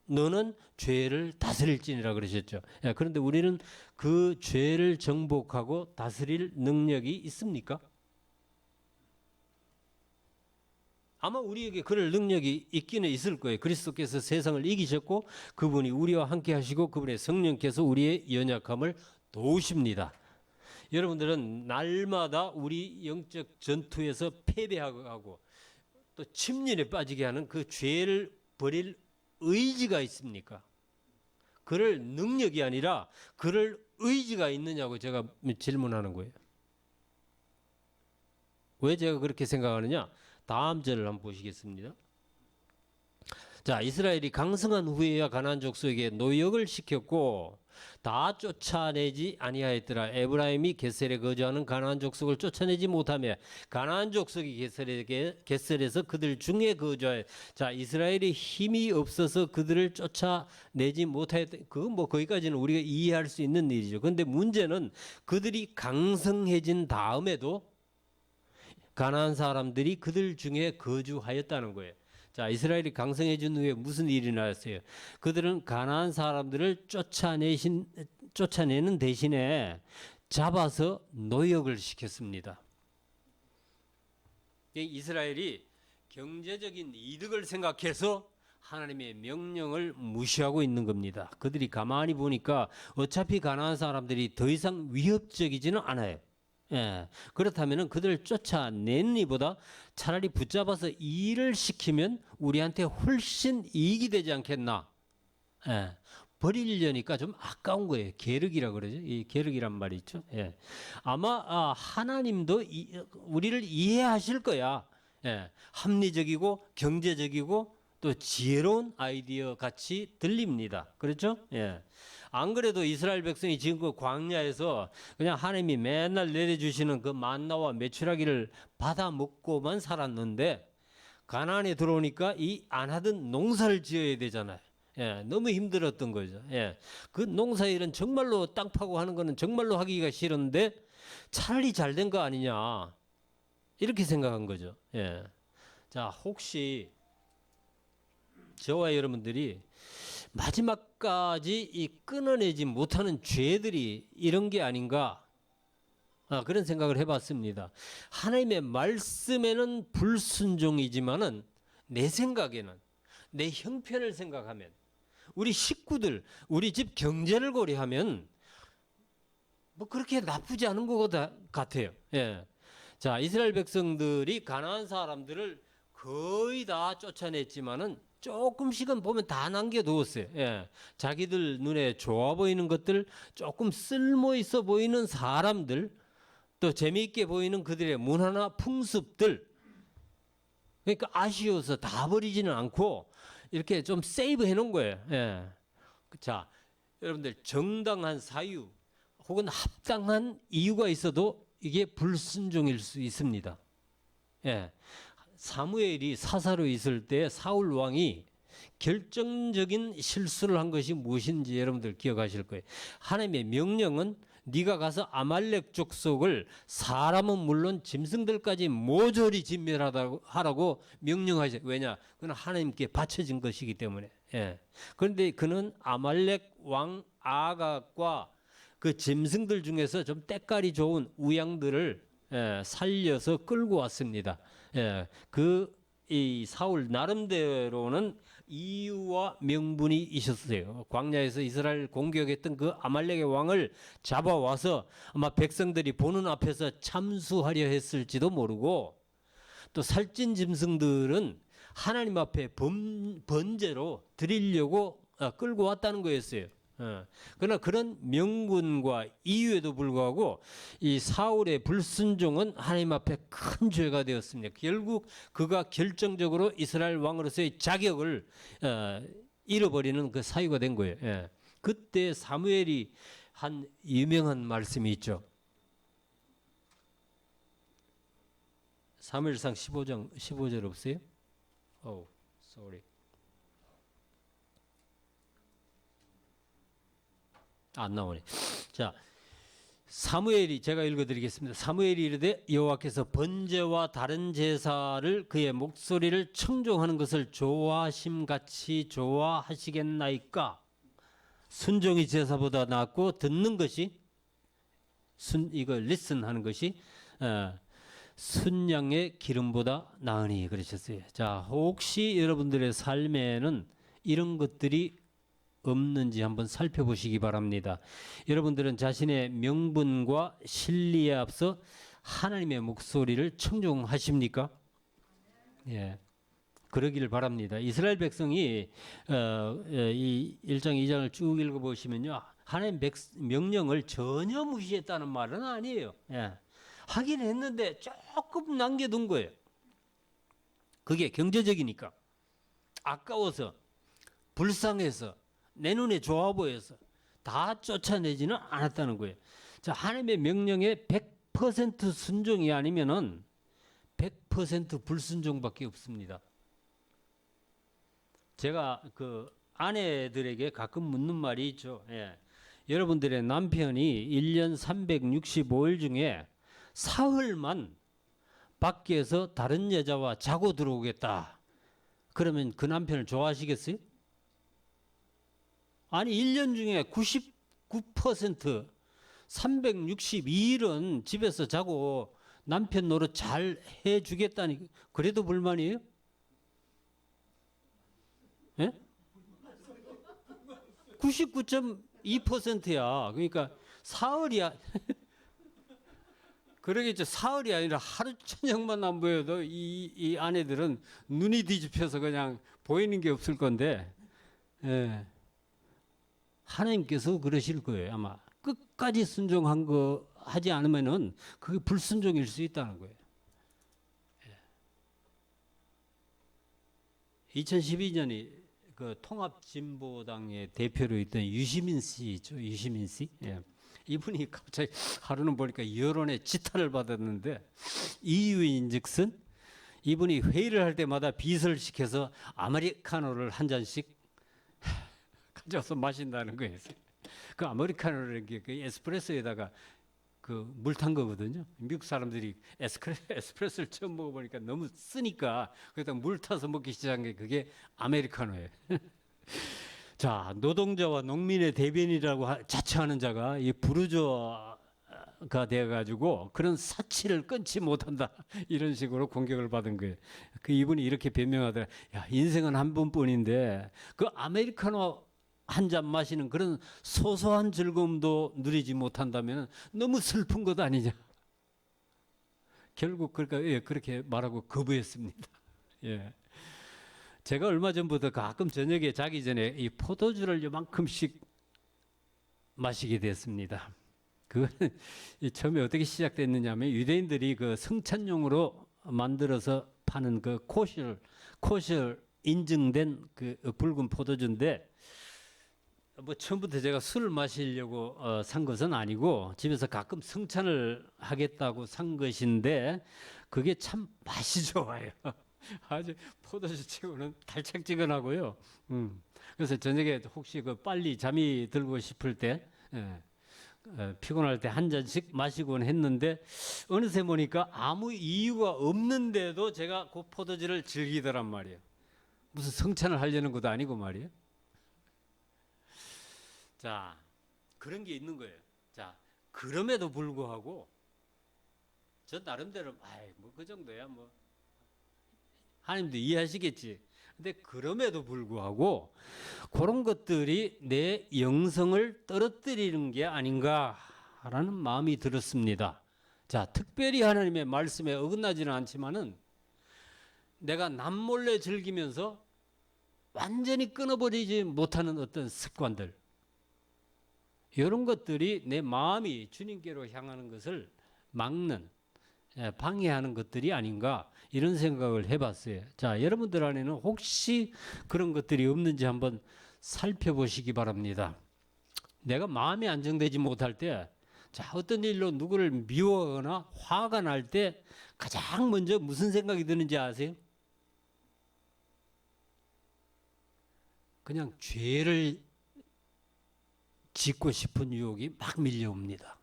Speaker 1: 너는 죄를 다스릴지니라 그러셨죠. 예, 그런데 우리는 그 죄를 정복하고 다스릴 능력이 있습니까? 아마 우리에게 그럴 능력이 있기는 있을 거예요. 그리스도께서 세상을 이기셨고 그분이 우리와 함께 하시고 그분의 성령께서 우리의 연약함을 도우십니다. 여러분들은 날마다 우리 영적 전투에서 패배하고 또 침륜에 빠지게 하는 그 죄를 버릴 의지가 있습니까? 그럴 능력이 아니라 그럴 의지가 있느냐고 제가 질문하는 거예요. 왜 제가 그렇게 생각하느냐? 다음 절을 한번 보시겠습니다. 자, 이스라엘이 강성한 후에야 가나안 족속에게 노역을 시켰고 다 쫓아내지 아니하였더라. 에브라임이 게셀에 거주하는 가나안 족속을 쫓아내지 못하며 가나안 족속이 게셀에서 그들 중에 거주하여. 자, 이스라엘이 힘이 없어서 그들을 쫓아내지 못하였다. 그건 거기까지는 우리가 이해할 수 있는 일이죠. 그런데 문제는 그들이 강성해진 다음에도 가나안 사람들이 그들 중에 거주하였다는 거예요. 자, 이스라엘이 강성해진 후에 무슨 일이 나왔어요? 그들은 가나안 사람들을 쫓아내는 대신에 잡아서 노역을 시켰습니다. 이스라엘이 경제적인 이득을 생각해서 하나님의 명령을 무시하고 있는 겁니다. 그들이 가만히 보니까 어차피 가나안 사람들이 더 이상 위협적이지는 않아요. 예, 그렇다면 그들을 쫓아내는 이보다 차라리 붙잡아서 일을 시키면 우리한테 훨씬 이익이 되지 않겠나. 예, 버리려니까 좀 아까운 거예요. 계륵이라 그러죠. 이 계륵이란 말이 있죠. 예, 아마 하나님도 우리를 이해하실 거야. 예, 합리적이고 경제적이고 또 지혜로운 아이디어 같이 들립니다. 그렇죠? 예. 안 그래도 이스라엘 백성이 지금 그 광야에서 그냥 하나님이 맨날 내려주시는 그 만나와 메추라기를 받아 먹고만 살았는데 가나안에 들어오니까 이 안 하던 농사를 지어야 되잖아요. 예, 너무 힘들었던 거죠. 예, 그 농사일은 정말로 땅 파고 하는 거는 정말로 하기가 싫은데 차라리 잘 된 거 아니냐 이렇게 생각한 거죠. 예. 자, 혹시 저와 여러분들이 마지막까지 이 끊어내지 못하는 죄들이 이런 게 아닌가 그런 생각을 해봤습니다. 하나님의 말씀에는 불순종이지만은 내 생각에는 내 형편을 생각하면 우리 식구들 우리 집 경제를 고려하면 뭐 그렇게 나쁘지 않은 것 같아요. 예. 자, 이스라엘 백성들이 가나안 사람들을 거의 다 쫓아냈지만은 조금씩은 보면 다 남겨두었어요. 예. 자기들 눈에 좋아 보이는 것들, 조금 쓸모 있어 보이는 사람들, 또 재미있게 보이는 그들의 문화나 풍습들. 그러니까 아쉬워서 다 버리지는 않고 이렇게 좀 세이브 해놓은 거예요. 예. 자, 여러분들 정당한 사유 혹은 합당한 이유가 있어도 이게 불순종일 수 있습니다. 예. 사무엘이 사사로 있을 때 사울 왕이 결정적인 실수를 한 것이 무엇인지 여러분들 기억하실 거예요. 하나님의 명령은 네가 가서 아말렉 족속을 사람은 물론 짐승들까지 모조리 진멸하라고 명령하죠. 왜냐? 그건 하나님께 바쳐진 것이기 때문에. 예. 그런데 그는 아말렉 왕 아각과 그 짐승들 중에서 좀 때깔이 좋은 우양들을 살려서 끌고 왔습니다. 이 사울 나름대로는 이유와 명분이 있었어요. 광야에서 이스라엘 공격했던 그 아말렉의 왕을 잡아와서 아마 백성들이 보는 앞에서 참수하려 했을지도 모르고 또 살찐 짐승들은 하나님 앞에 번제로 드리려고 끌고 왔다는 거였어요. 그러나 그런 명분과 이유에도 불구하고 이 사울의 불순종은 하나님 앞에 큰 죄가 되었습니다. 결국 그가 결정적으로 이스라엘 왕으로서의 자격을 잃어버리는 그 사유가 된 거예요. 그때 사무엘이 한 유명한 말씀이 있죠. 사무엘상 15장 15절 없어요? sorry. 안 나오네. 자, 사무엘이 제가 읽어드리겠습니다. 사무엘이 이르되 여호와께서 번제와 다른 제사를 그의 목소리를 청종하는 것을 좋아하심같이 좋아하시겠나이까? 순종이 제사보다 낫고 듣는 것이 이거 리슨하는 것이 순양의 기름보다 나으니 그러셨어요. 자, 혹시 여러분들의 삶에는 이런 것들이 없는지 한번 살펴보시기 바랍니다. 여러분들은 자신의 명분과 진리에 앞서 하나님의 목소리를 청종하십니까? 예, 그러기를 바랍니다. 이스라엘 백성이 이 1장 2장을 쭉 읽어보시면요, 하나님 명령을 전혀 무시했다는 말은 아니에요. 예, 하긴 했는데 조금 남겨둔 거예요. 그게 경제적이니까, 아까워서, 불쌍해서, 내 눈에 좋아 보여서 다 쫓아내지는 않았다는 거예요. 자, 하나님의 명령에 100% 순종이 아니면은 100% 불순종밖에 없습니다. 제가 그 아내들에게 가끔 묻는 말이 있죠. 여러분들의 남편이 1년 365일 중에 사흘만 밖에서 다른 여자와 자고 들어오겠다. 그러면 그 남편을 좋아하시겠어요? 아니 1년 중에 99% 362일은 집에서 자고 남편 노릇 잘 해주겠다니 그래도 불만이에요? 예? 99.2%야. 그러니까 사흘이야. 그러겠죠. 사흘이 아니라 하루 저녁만 안 보여도 이 아내들은 눈이 뒤집혀서 그냥 보이는 게 없을 건데, 예. 하나님께서 그러실 거예요. 아마 끝까지 순종한 거 하지 않으면은 그게 불순종일 수 있다는 거예요. 2012년이 그 통합진보당의 대표로 있던 유시민 씨 있죠. 유시민 씨. 예. 이분이 갑자기 하루는 보니까 여론의 지탄을 받았는데 이유인즉슨 이분이 회의를 할 때마다 비설시켜서 아메리카노를 한 잔씩 가져와서 마신다는 거예요. 그 아메리카노를 그 에스프레소에다가 그 물 탄 거거든요. 미국 사람들이 에스프레소를 처음 먹어보니까 너무 쓰니까 그래서 물 타서 먹기 시작한 게 그게 아메리카노예요. 자, 노동자와 농민의 대변이라고 자처하는 자가 이 부르주아가 되어가지고 그런 사치를 끊지 못한다 이런 식으로 공격을 받은 거예요. 그 이분이 이렇게 변명하더라. 야, 인생은 한 번뿐인데 그 아메리카노 한 잔 마시는 그런 소소한 즐거움도 누리지 못한다면 너무 슬픈 것 아니냐. 결국 그러니까 예, 그렇게 말하고 거부했습니다. 예. 제가 얼마 전부터 가끔 저녁에 자기 전에 이 포도주를 요만큼씩 마시게 됐습니다. 그거는 처음에 어떻게 시작됐느냐면 유대인들이 그 성찬용으로 만들어서 파는 그 코셜 인증된 그 붉은 포도주인데 뭐 처음부터 제가 술을 마시려고 산 것은 아니고 집에서 가끔 성찬을 하겠다고 산 것인데 그게 참 맛이 좋아요. 아주 포도주 치고는 달짝지근하고요. 그래서 저녁에 혹시 그 빨리 잠이 들고 싶을 때 피곤할 때 한 잔씩 마시곤 했는데 어느새 보니까 아무 이유가 없는데도 제가 그 포도주를 즐기더란 말이에요. 무슨 성찬을 하려는 것도 아니고 말이에요. 자, 그런 게 있는 거예요. 자, 그럼에도 불구하고 저 나름대로 뭐 그 정도야 뭐 하나님도 이해하시겠지. 근데 그럼에도 불구하고 그런 것들이 내 영성을 떨어뜨리는 게 아닌가라는 마음이 들었습니다. 자, 특별히 하나님의 말씀에 어긋나지는 않지만은 내가 남몰래 즐기면서 완전히 끊어버리지 못하는 어떤 습관들, 이런 것들이 내 마음이 주님께로 향하는 것을 막는, 방해하는 것들이 아닌가 이런 생각을 해봤어요. 자, 여러분들 안에는 혹시 그런 것들이 없는지 한번 살펴보시기 바랍니다. 내가 마음이 안정되지 못할 때, 자, 어떤 일로 누구를 미워하거나 화가 날 때 가장 먼저 무슨 생각이 드는지 아세요? 그냥 죄를 짓고 싶은 유혹이 막 밀려옵니다.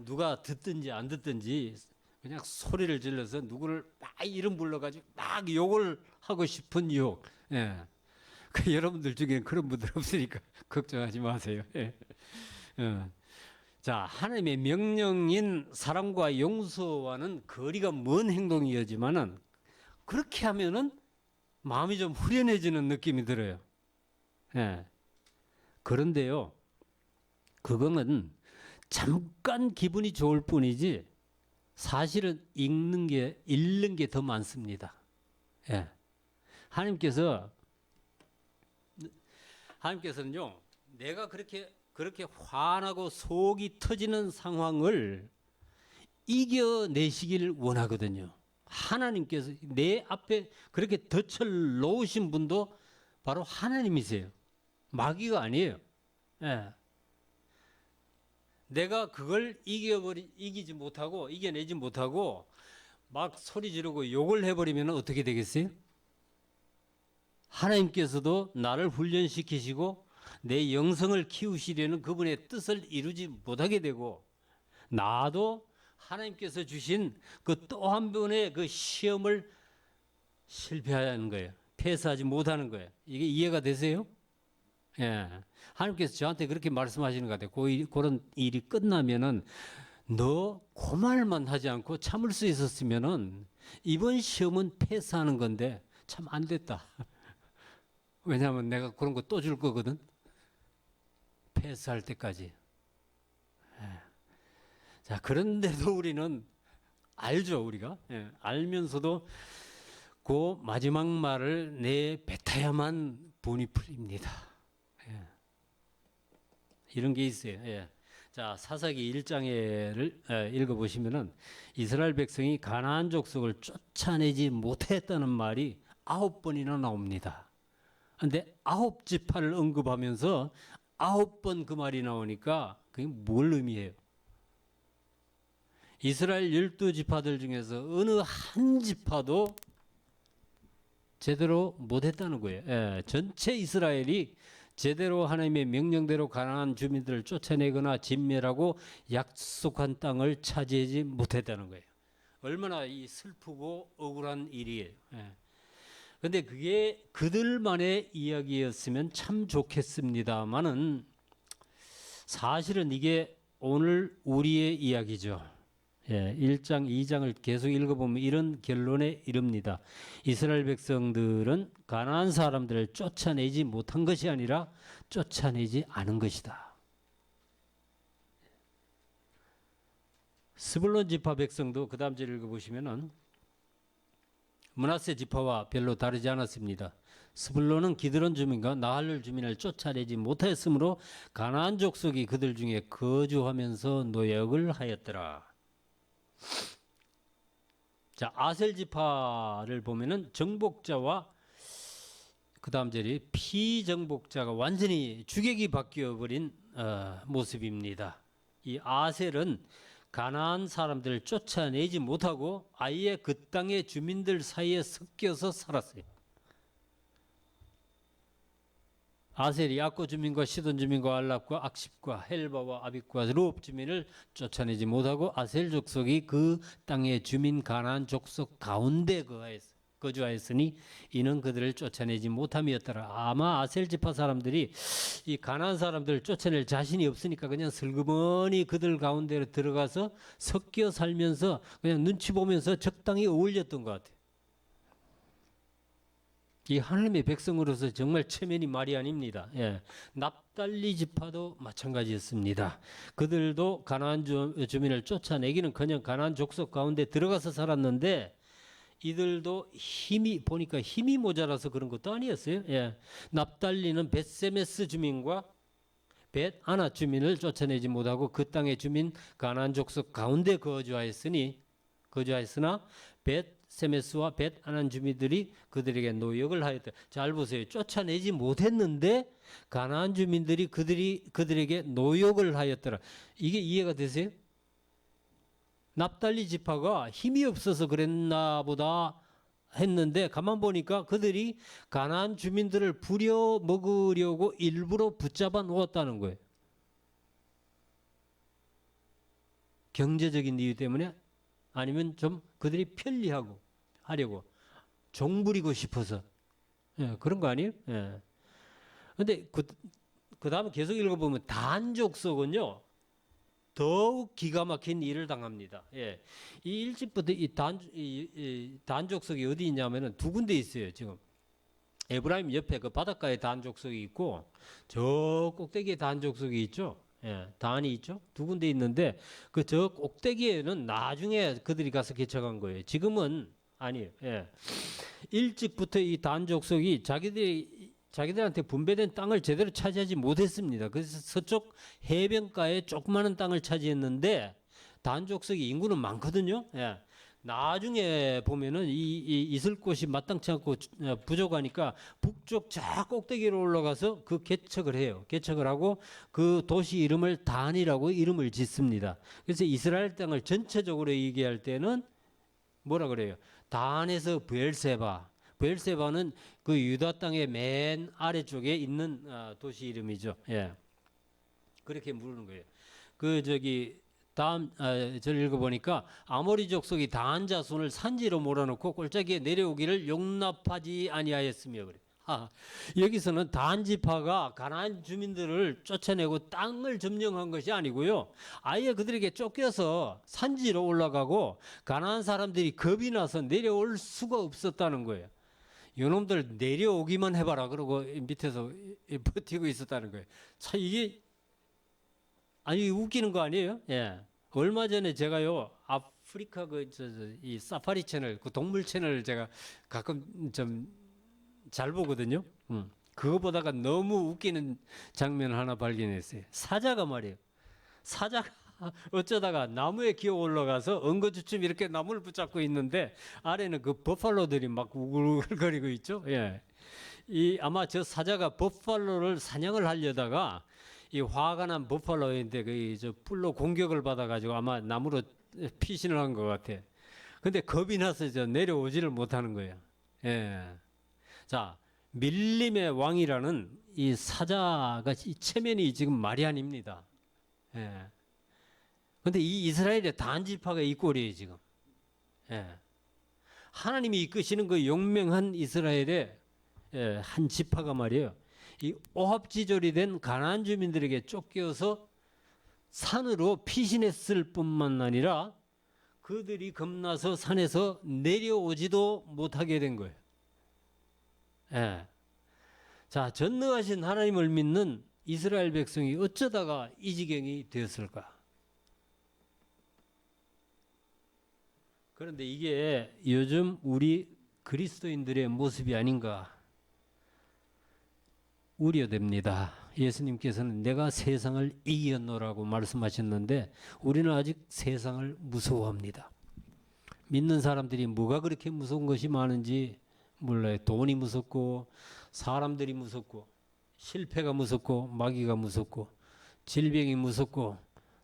Speaker 1: 누가 듣든지 안 듣든지 그냥 소리를 질러서 누구를 막 이름 불러가지고 막 욕을 하고 싶은 유혹. 예. 그 여러분들 중에 그런 분들 없으니까 걱정하지 마세요. 예. 자, 하나님의 명령인 사랑과 용서와는 거리가 먼 행동이었지만은 그렇게 하면은 마음이 좀 후련해지는 느낌이 들어요. 예. 그런데요, 그거는 잠깐 기분이 좋을 뿐이지 사실은 잃는 게 더 많습니다. 예. 하나님께서는요, 내가 그렇게 화나고 속이 터지는 상황을 이겨내시기를 원하거든요. 하나님께서 내 앞에 그렇게 덫을 놓으신 분도 바로 하나님이세요. 마귀가 아니에요. 예. 내가 그걸 이겨내지 못하고 막 소리 지르고 욕을 해버리면 어떻게 되겠어요? 하나님께서도 나를 훈련시키시고 내 영성을 키우시려는 그분의 뜻을 이루지 못하게 되고, 나도 하나님께서 주신 그 또 한 번의 그 시험을 실패하는 거예요. 패스하지 못하는 거예요. 이게 이해가 되세요? 예. 하나님께서 저한테 그렇게 말씀하시는 것 같아요. 그런 일이 끝나면은 너 그 말만 하지 않고 참을 수 있었으면은 이번 시험은 패스하는 건데
Speaker 3: 참 안 됐다. 왜냐하면 내가 그런 거 또 줄 거거든. 패스할 때까지. 자, 그런데도 우리는 알죠, 우리가. 알면서도 그 마지막 말을 내뱉어야만 분이 풀립니다. 이런 게 있어요. 자, 사사기 1장을 읽어보시면은 이스라엘 백성이 가나안 족속을 쫓아내지 못했다는 말이 9번이나 나옵니다. 근데 9지파를 언급하면서 9번 그 말이 나오니까 그게 뭘 의미해요? 이스라엘 12지파들 중에서 어느 한 지파도 제대로 못했다는 거예요. 전체 이스라엘이 제대로 하나님의 명령대로 가나안 주민들을 쫓아내거나 진멸하고 약속한 땅을 차지하지 못했다는 거예요. 얼마나 이 슬프고 억울한 일이에요. 근데 그게 그들만의 이야기였으면 참 좋겠습니다만은 사실은 이게 오늘 우리의 이야기죠. 1장, 2장을 계속 읽어보면 이런 결론에 이릅니다. 이스라엘 백성들은 가나안 사람들을 쫓아내지 못한 것이 아니라 쫓아내지 않은 것이다. 스불론 지파 백성도 그 다음 절 읽어보시면은 므낫세 지파와 별로 다르지 않았습니다. 스불론은 기드론 주민과 나할룰 주민을 쫓아내지 못하였으므로 가나안 족속이 그들 중에 거주하면서 노역을 하였더라. 자, 아셀 지파를 보면은 정복자와 그 다음 절이 피정복자가 완전히 주객이 바뀌어 버린 모습입니다. 이 아셀은 가나안 사람들을 쫓아내지 못하고 아예 그 땅의 주민들 사이에 섞여서 살았어요. 아셀이 악고 주민과 시돈 주민과 알랍과 악십과 헬바와 아빅과 르옵 주민을 쫓아내지 못하고 아셀 족속이 그 땅의 주민 가나안 족속 가운데 거주하였으니 이는 그들을 쫓아내지 못함이었더라. 아마 아셀 지파 사람들이 이 가나안 사람들을 쫓아낼 자신이 없으니까 그냥 슬그머니 그들 가운데로 들어가서 섞여 살면서 그냥 눈치 보면서 적당히 어울렸던 것 같아요. 이 하나님의 백성으로서 정말 체면이 말이 아닙니다. 납달리 지파도 마찬가지였습니다. 그들도 가나안 주민을 쫓아내기는커녕 가나안 족속 가운데 들어가서 살았는데 이들도 보니까 힘이 모자라서 그런 것도 아니었어요. 납달리는 벳세메스 주민과 벳아나 주민을 쫓아내지 못하고 그 땅의 주민 가나안 족속 가운데 거주하였으나 벳세메스와 벳아나 주민들이 그들에게 노역을 하였다. 잘 보세요. 쫓아내지 못했는데 가나안 주민들이 그들에게 노역을 하였더라. 이게 이해가 되세요? 납달리 지파가 힘이 없어서 그랬나 보다 했는데 가만 보니까 그들이 가나안 주민들을 부려먹으려고 일부러 붙잡아 놓았다는 거예요. 경제적인 이유 때문에 아니면 좀 그들이 편리하고 하려고 종부리고 싶어서 그런 거 아니에요? 근데 그 다음에 계속 읽어보면 단 족속은요 더욱 기가 막힌 일을 당합니다. 이 1집부터 이 단족속이 어디 있냐면은 두 군데 있어요. 지금 에브라임 옆에 그 바닷가에 단족속이 있고 저 꼭대기에 단족속이 있죠. 단이 있죠. 두 군데 있는데 그 저 꼭대기에는 나중에 그들이 가서 개척한 거예요. 지금은 아니에요. 1집부터 이 단족속이 자기들한테 분배된 땅을 제대로 차지하지 못했습니다. 그래서 서쪽 해변가에 조그마한 땅을 차지했는데 단족속이 인구는 많거든요. 나중에 보면은 있을 곳이 마땅치 않고 부족하니까 북쪽 저 꼭대기로 올라가서 그 개척을 해요. 개척을 하고 그 도시 이름을 단이라고 이름을 짓습니다. 그래서 이스라엘 땅을 전체적으로 얘기할 때는 뭐라 그래요? 단에서 브엘세바는 그 유다 땅의 맨 아래쪽에 있는 도시 이름이죠. 그렇게 부르는 거예요. 다음 절 읽어보니까 아모리 족속이 다한 자손을 산지로 몰아넣고 골짜기에 내려오기를 용납하지 아니하였으며 그래. 여기서는 단 지파가 가나안 주민들을 쫓아내고 땅을 점령한 것이 아니고요. 아예 그들에게 쫓겨서 산지로 올라가고 가나안 사람들이 겁이 나서 내려올 수가 없었다는 거예요. 요놈들 내려오기만 해봐라 그러고 밑에서 버티고 있었다는 거예요. 참 이게 아니 웃기는 거 아니에요? 예. 얼마 전에 제가요 아프리카 이 사파리 채널 그 동물 채널을 제가 가끔 좀 잘 보거든요. 그거 보다가 너무 웃기는 장면 하나 발견했어요. 사자가 말이에요. 사자가 어쩌다가 나무에 기어 올라가서 엉거주춤 이렇게 나무를 붙잡고 있는데 아래는 그 버팔로들이 막 우글우글거리고 있죠. 예. 이 아마 저 사자가 버팔로를 사냥을 하려다가 이 화가 난 버팔로인데 그 뿔로 공격을 받아가지고 아마 나무로 피신을 한 것 같아. 근데 겁이 나서 내려오지를 못하는 거예요. 예. 자, 밀림의 왕이라는 이 사자가 이 체면이 지금 말이 아닙니다. 예. 근데 이 이스라엘의 단지파가 이 꼴이에요, 지금. 예. 하나님이 이끄시는 그 용맹한 이스라엘의 한 지파가 말이에요. 이 오합지졸이 된 가나안 주민들에게 쫓겨서 산으로 피신했을 뿐만 아니라 그들이 겁나서 산에서 내려오지도 못하게 된 거예요. 예. 자, 전능하신 하나님을 믿는 이스라엘 백성이 어쩌다가 이 지경이 되었을까? 그런데 이게 요즘 우리 그리스도인들의 모습이 아닌가 우려됩니다. 예수님께서는 내가 세상을 이겼노라고 말씀하셨는데 우리는 아직 세상을 무서워합니다. 믿는 사람들이 뭐가 그렇게 무서운 것이 많은지 몰라요. 돈이 무섭고 사람들이 무섭고 실패가 무섭고 마귀가 무섭고 질병이 무섭고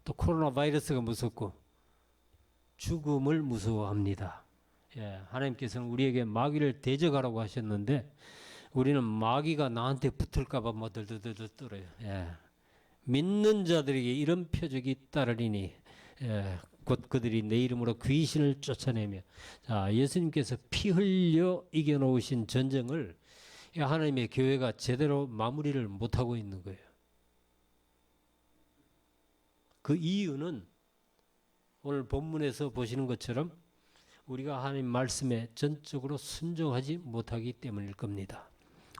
Speaker 3: 또 코로나 바이러스가 무섭고 죽음을 무서워합니다. 예, 하나님께서는 우리에게 마귀를 대적하라고 하셨는데 우리는 마귀가 나한테 붙을까봐 뭐 들들들 떨어요. 예. 믿는 자들에게 이런 표적이 따르리니 곧 그들이 내 이름으로 귀신을 쫓아내며 자, 예수님께서 피 흘려 이겨놓으신 전쟁을 하나님의 교회가 제대로 마무리를 못하고 있는 거예요. 그 이유는 오늘 본문에서 보시는 것처럼 우리가 하나님 말씀에 전적으로 순종하지 못하기 때문일 겁니다.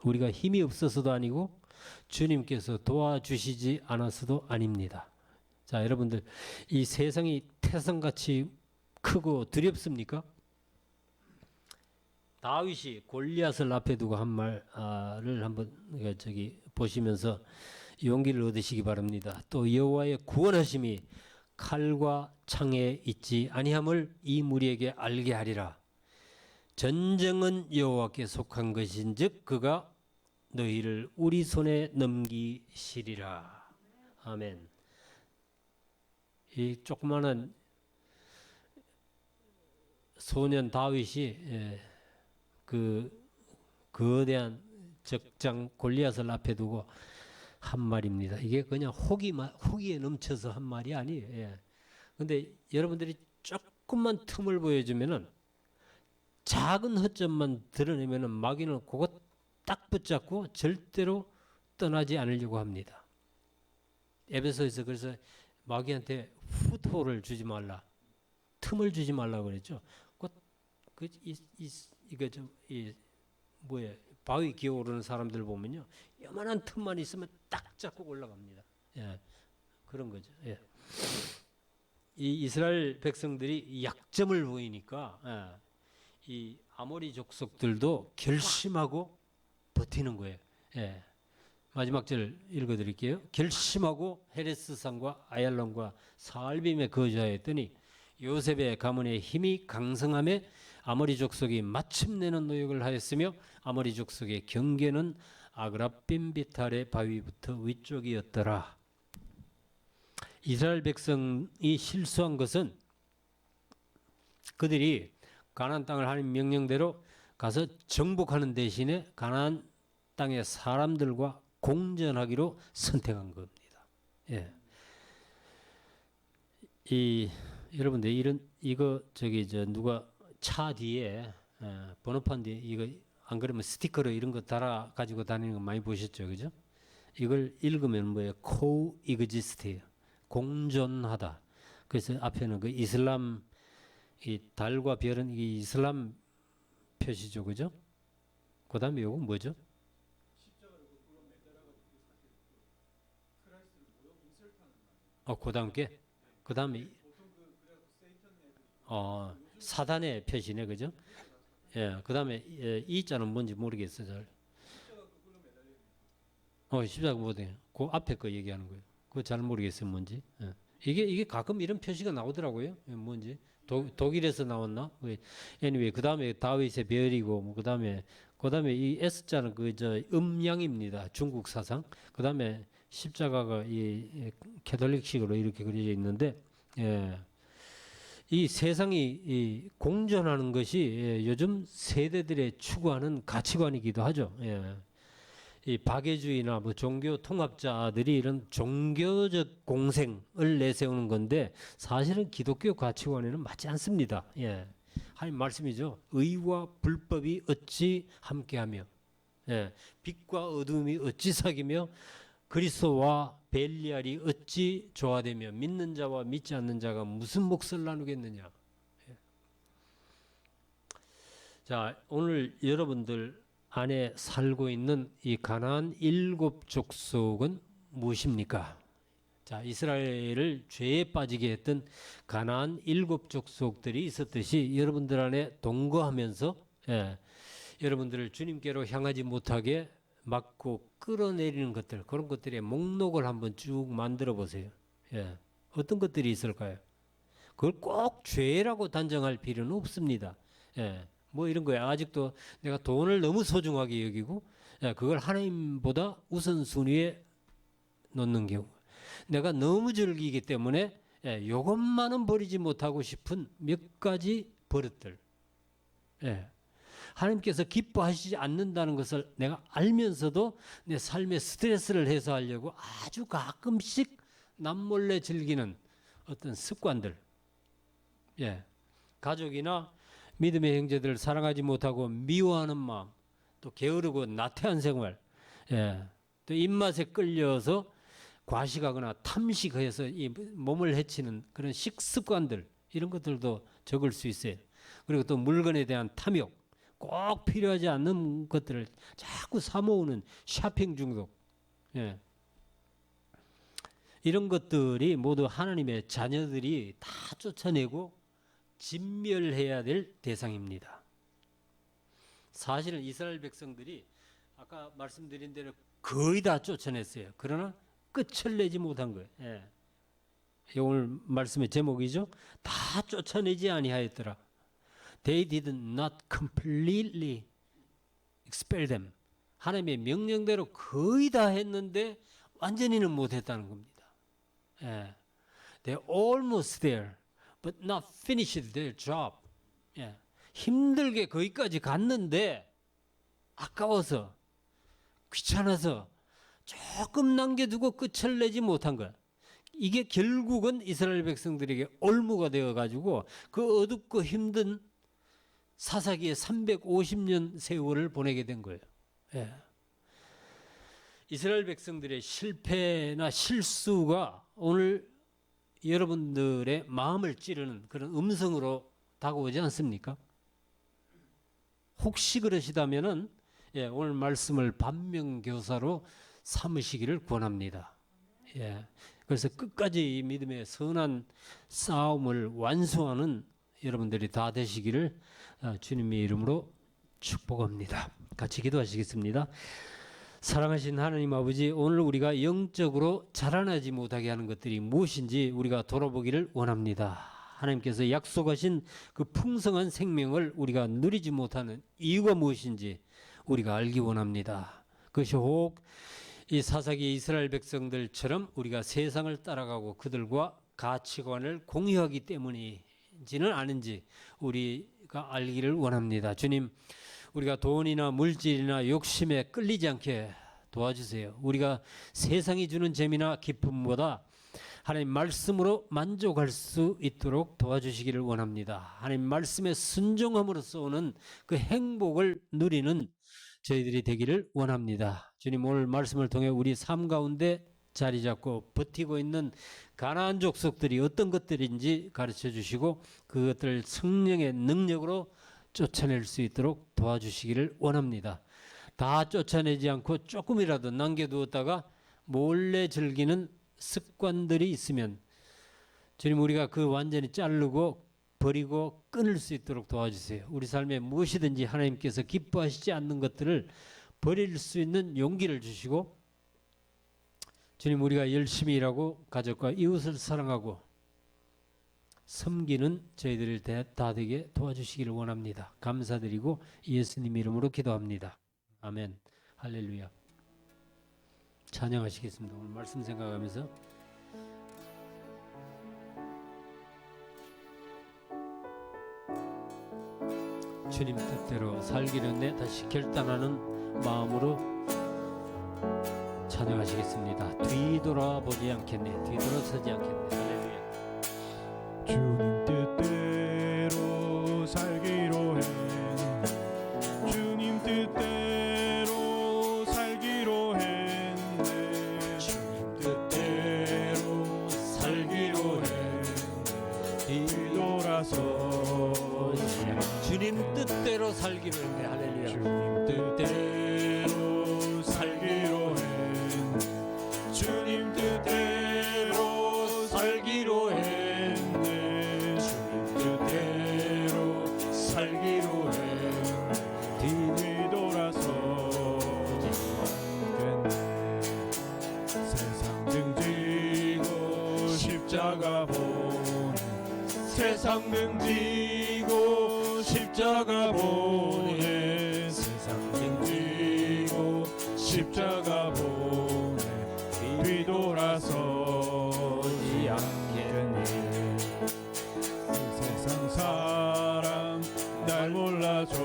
Speaker 3: 우리가 힘이 없어서도 아니고 주님께서 도와주시지 않아서도 아닙니다. 자, 여러분들 이 세상이 태산같이 크고 두렵습니까? 다윗이 골리앗을 앞에 두고 한 말을 한번 보시면서 용기를 얻으시기 바랍니다. 또 여호와의 구원하심이 칼과 창에 있지 아니함을 이 무리에게 알게 하리라. 전쟁은 여호와께 속한 것인즉 그가 너희를 우리 손에 넘기시리라. 아멘. 이 조그마한 소년 다윗이 그 거대한 적장 골리앗을 앞에 두고 한 말입니다. 이게 그냥 호기에 넘쳐서 한 말이 아니에요. 그런데 여러분들이 조금만 틈을 보여주면은 작은 허점만 드러내면은 마귀는 그거 딱 붙잡고 절대로 떠나지 않으려고 합니다. 에베소에서 그래서 마귀한테 후토를 주지 말라, 틈을 주지 말라고 그랬죠. 바위 기어오르는 사람들 보면요, 요만한 틈만 있으면 딱 잡고 올라갑니다. 예, 그런 거죠. 예. 이 이스라엘 백성들이 약점을 보이니까 이 아모리 족속들도 결심하고 버티는 거예요. 예. 마지막 절 읽어드릴게요. 결심하고 헤레스산과 아얄론과 사알빔에 거주하였더니 요셉의 가문의 힘이 강성함에 아모리 족속이 마침내는 노역을 하였으며 아모리 족속의 경계는 아그라빔 비탈의 바위부터 위쪽이었더라. 이스라엘 백성이 실수한 것은 그들이 가나안 땅을 하나님 명령대로 가서 정복하는 대신에 가나안 땅의 사람들과 공전하기로 선택한 겁니다. 예. 여러분들 누가 차 뒤에 번호판 뒤에 이거 안 그러면 스티커로 이런 거 달아 가지고 다니는 거 많이 보셨죠, 그죠? 이걸 읽으면 뭐예요? 코익지스트예요. 공존하다. 그래서 앞에는 그 이슬람 이 달과 별은 이 이슬람 표시죠, 그죠? 그 다음에 요거 뭐죠? 그 다음께? 그 다음에 사단의 표시네, 그죠? 예, 그 다음에 이 자는 뭔지 모르겠어요. 잘. 십자가 뭐든 그 앞에 거 얘기하는 거예요. 그거 잘 모르겠어요, 뭔지. 예. 이게 가끔 이런 표시가 나오더라고요. 예, 뭔지 독일에서 나왔나? anyway, 그 다음에 다윗의 별이고, 뭐 그 다음에 이 S 자는 그저 음양입니다. 중국 사상. 그 다음에 십자가가 이 캐톨릭식으로 이렇게 그려져 있는데, 예. 이 세상이 이 공존하는 것이 요즘 세대들의 추구하는 가치관이기도 하죠. 예. 이 박애주의나 뭐 종교 통합자들이 이런 종교적 공생을 내세우는 건데 사실은 기독교 가치관에는 맞지 않습니다. 예. 하나님 말씀이죠. 의와 불법이 어찌 함께하며, 예. 빛과 어둠이 어찌 사귀며 그리스도와 벨리알이 어찌 조화되며 믿는 자와 믿지 않는 자가 무슨 몫을 나누겠느냐. 예. 자, 오늘 여러분들 안에 살고 있는 이 가나안 7 족속은 무엇입니까? 자, 이스라엘을 죄에 빠지게 했던 가나안 7 족속들이 있었듯이 여러분들 안에 동거하면서, 예, 여러분들을 주님께로 향하지 못하게 막고 끌어내리는 것들, 그런 것들의 목록을 한번 쭉 만들어 보세요. 예, 어떤 것들이 있을까요? 그걸 꼭 죄라고 단정할 필요는 없습니다. 예, 뭐 이런 거야. 아직도 내가 돈을 너무 소중하게 여기고, 예, 그걸 하나님보다 우선순위에 놓는 경우, 내가 너무 즐기기 때문에, 예, 요것만은 버리지 못하고 싶은 몇 가지 버릇들, 예, 하나님께서 기뻐하시지 않는다는 것을 내가 알면서도 내 삶의 스트레스를 해소하려고 아주 가끔씩 남몰래 즐기는 어떤 습관들, 예, 가족이나 믿음의 형제들을 사랑하지 못하고 미워하는 마음, 또 게으르고 나태한 생활, 예, 또 입맛에 끌려서 과식하거나 탐식해서 이 몸을 해치는 그런 식습관들, 이런 것들도 적을 수 있어요. 그리고 또 물건에 대한 탐욕, 꼭 필요하지 않는 것들을 자꾸 사모으는 쇼핑 중독, 예, 이런 것들이 모두 하나님의 자녀들이 다 쫓아내고 진멸해야 될 대상입니다. 사실은 이스라엘 백성들이 아까 말씀드린 대로 거의 다 쫓아냈어요. 그러나 끝을 내지 못한 거예요. 예. 오늘 말씀의 제목이죠. 다 쫓아내지 아니하였더라. They did not completely expel them. 하나님의 명령대로 거의 다 했는데 완전히는 못했다는 겁니다. 예. They're almost there, but not finished their job. 예. 힘들게 거기까지 갔는데 아까워서, 귀찮아서 조금 남겨두고 끝을 내지 못한 거야. 이게 결국은 이스라엘 백성들에게 올무가 되어가지고 그 어둡고 힘든 사사기의 350년 세월을 보내게 된 거예요. 예. 이스라엘 백성들의 실패나 실수가 오늘 여러분들의 마음을 찌르는 그런 음성으로 다가오지 않습니까? 혹시 그러시다면은, 예, 오늘 말씀을 반면교사로 삼으시기를 권합니다. 예. 그래서 끝까지 이 믿음의 선한 싸움을 완수하는 여러분들이 다 되시기를 주님의 이름으로 축복합니다. 같이 기도하시겠습니다. 사랑하신 하나님 아버지, 오늘 우리가 영적으로 자라나지 못하게 하는 것들이 무엇인지 우리가 돌아보기를 원합니다. 하나님께서 약속하신 그 풍성한 생명을 우리가 누리지 못하는 이유가 무엇인지 우리가 알기 원합니다. 그것이 혹 이 사사기 이스라엘 백성들처럼 우리가 세상을 따라가고 그들과 가치관을 공유하기 때문인지는 아는지 우리가 알기를 원합니다. 주님, 우리가 돈이나 물질이나 욕심에 끌리지 않게 도와주세요. 우리가 세상이 주는 재미나 기쁨보다 하나님 말씀으로 만족할 수 있도록 도와주시기를 원합니다. 하나님 말씀에 순종함으로써 오는 그 행복을 누리는 저희들이 되기를 원합니다. 주님, 오늘 말씀을 통해 우리 삶 가운데 자리 잡고 버티고 있는 가나안 족속들이 어떤 것들인지 가르쳐 주시고 그것들을 성령의 능력으로 쫓아낼 수 있도록 도와주시기를 원합니다. 다 쫓아내지 않고 조금이라도 남겨두었다가 몰래 즐기는 습관들이 있으면 주님 우리가 그 완전히 자르고 버리고 끊을 수 있도록 도와주세요. 우리 삶에 무엇이든지 하나님께서 기뻐하시지 않는 것들을 버릴 수 있는 용기를 주시고 주님 우리가 열심히 일하고 가족과 이웃을 사랑하고 섬기는 저희들을 다 되게 도와주시기를 원합니다. 감사드리고 예수님 이름으로 기도합니다. 아멘. 할렐루야. 찬양하시겠습니다. 오늘 말씀 생각하면서 주님 뜻대로 살기를 다시 결단하는 마음으로 찬양하시겠습니다. 뒤돌아보지 않겠네. 뒤돌아서지 않겠네. 할렐루야.
Speaker 2: 주님 뜻대로 살기로 했네. 주님 뜻대로 살기로 했네.
Speaker 3: 주님
Speaker 2: 뜻대로 살기로 했네. 뒤돌아서
Speaker 3: 주님 뜻대로 살기로 했네. 할렐루야.
Speaker 2: 주님 뜻대로 살기로 했네. 주님 뜻대로 살기로 했네. 주님 뜻대로 살기로 했네. 뒤돌아서지 않겠네. 세상 등지고 십자가 보네. 세상 등지고 십자가 보네. 세상 등지고 십자가 보네. 뒤돌아서지 않겠네. 이 세상 사람 날 몰라줘.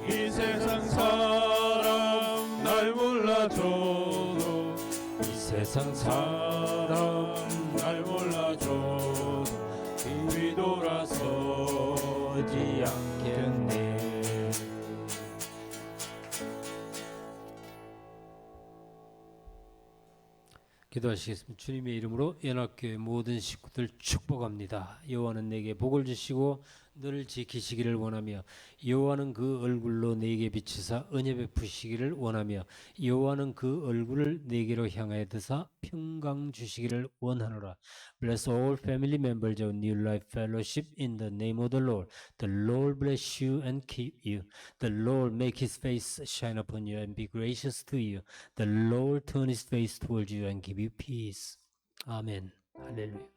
Speaker 2: 이 세상 사람 날 몰라줘도. 이 세상 사람 날 몰라줘도 뒤돌아서지 않겠네.
Speaker 3: 기도하시겠습니다. 주님의 이름으로 연합교회 모든 식구들 축복합니다. 여호와는 내게 복을 주시고 너를 지키시기를 원하며 여호와는 그 얼굴로 내게 비치사 은혜 베푸시기를 원하며 여호와는 그 얼굴을 내게로 향하여 드사 평강 주시기를 원하노라. Bless all family members of New Life Fellowship in the name of the Lord. The Lord bless you and keep you. The Lord make his face shine upon you and be gracious to you. The Lord turn his face towards you and give you peace. 아멘. 할렐루야.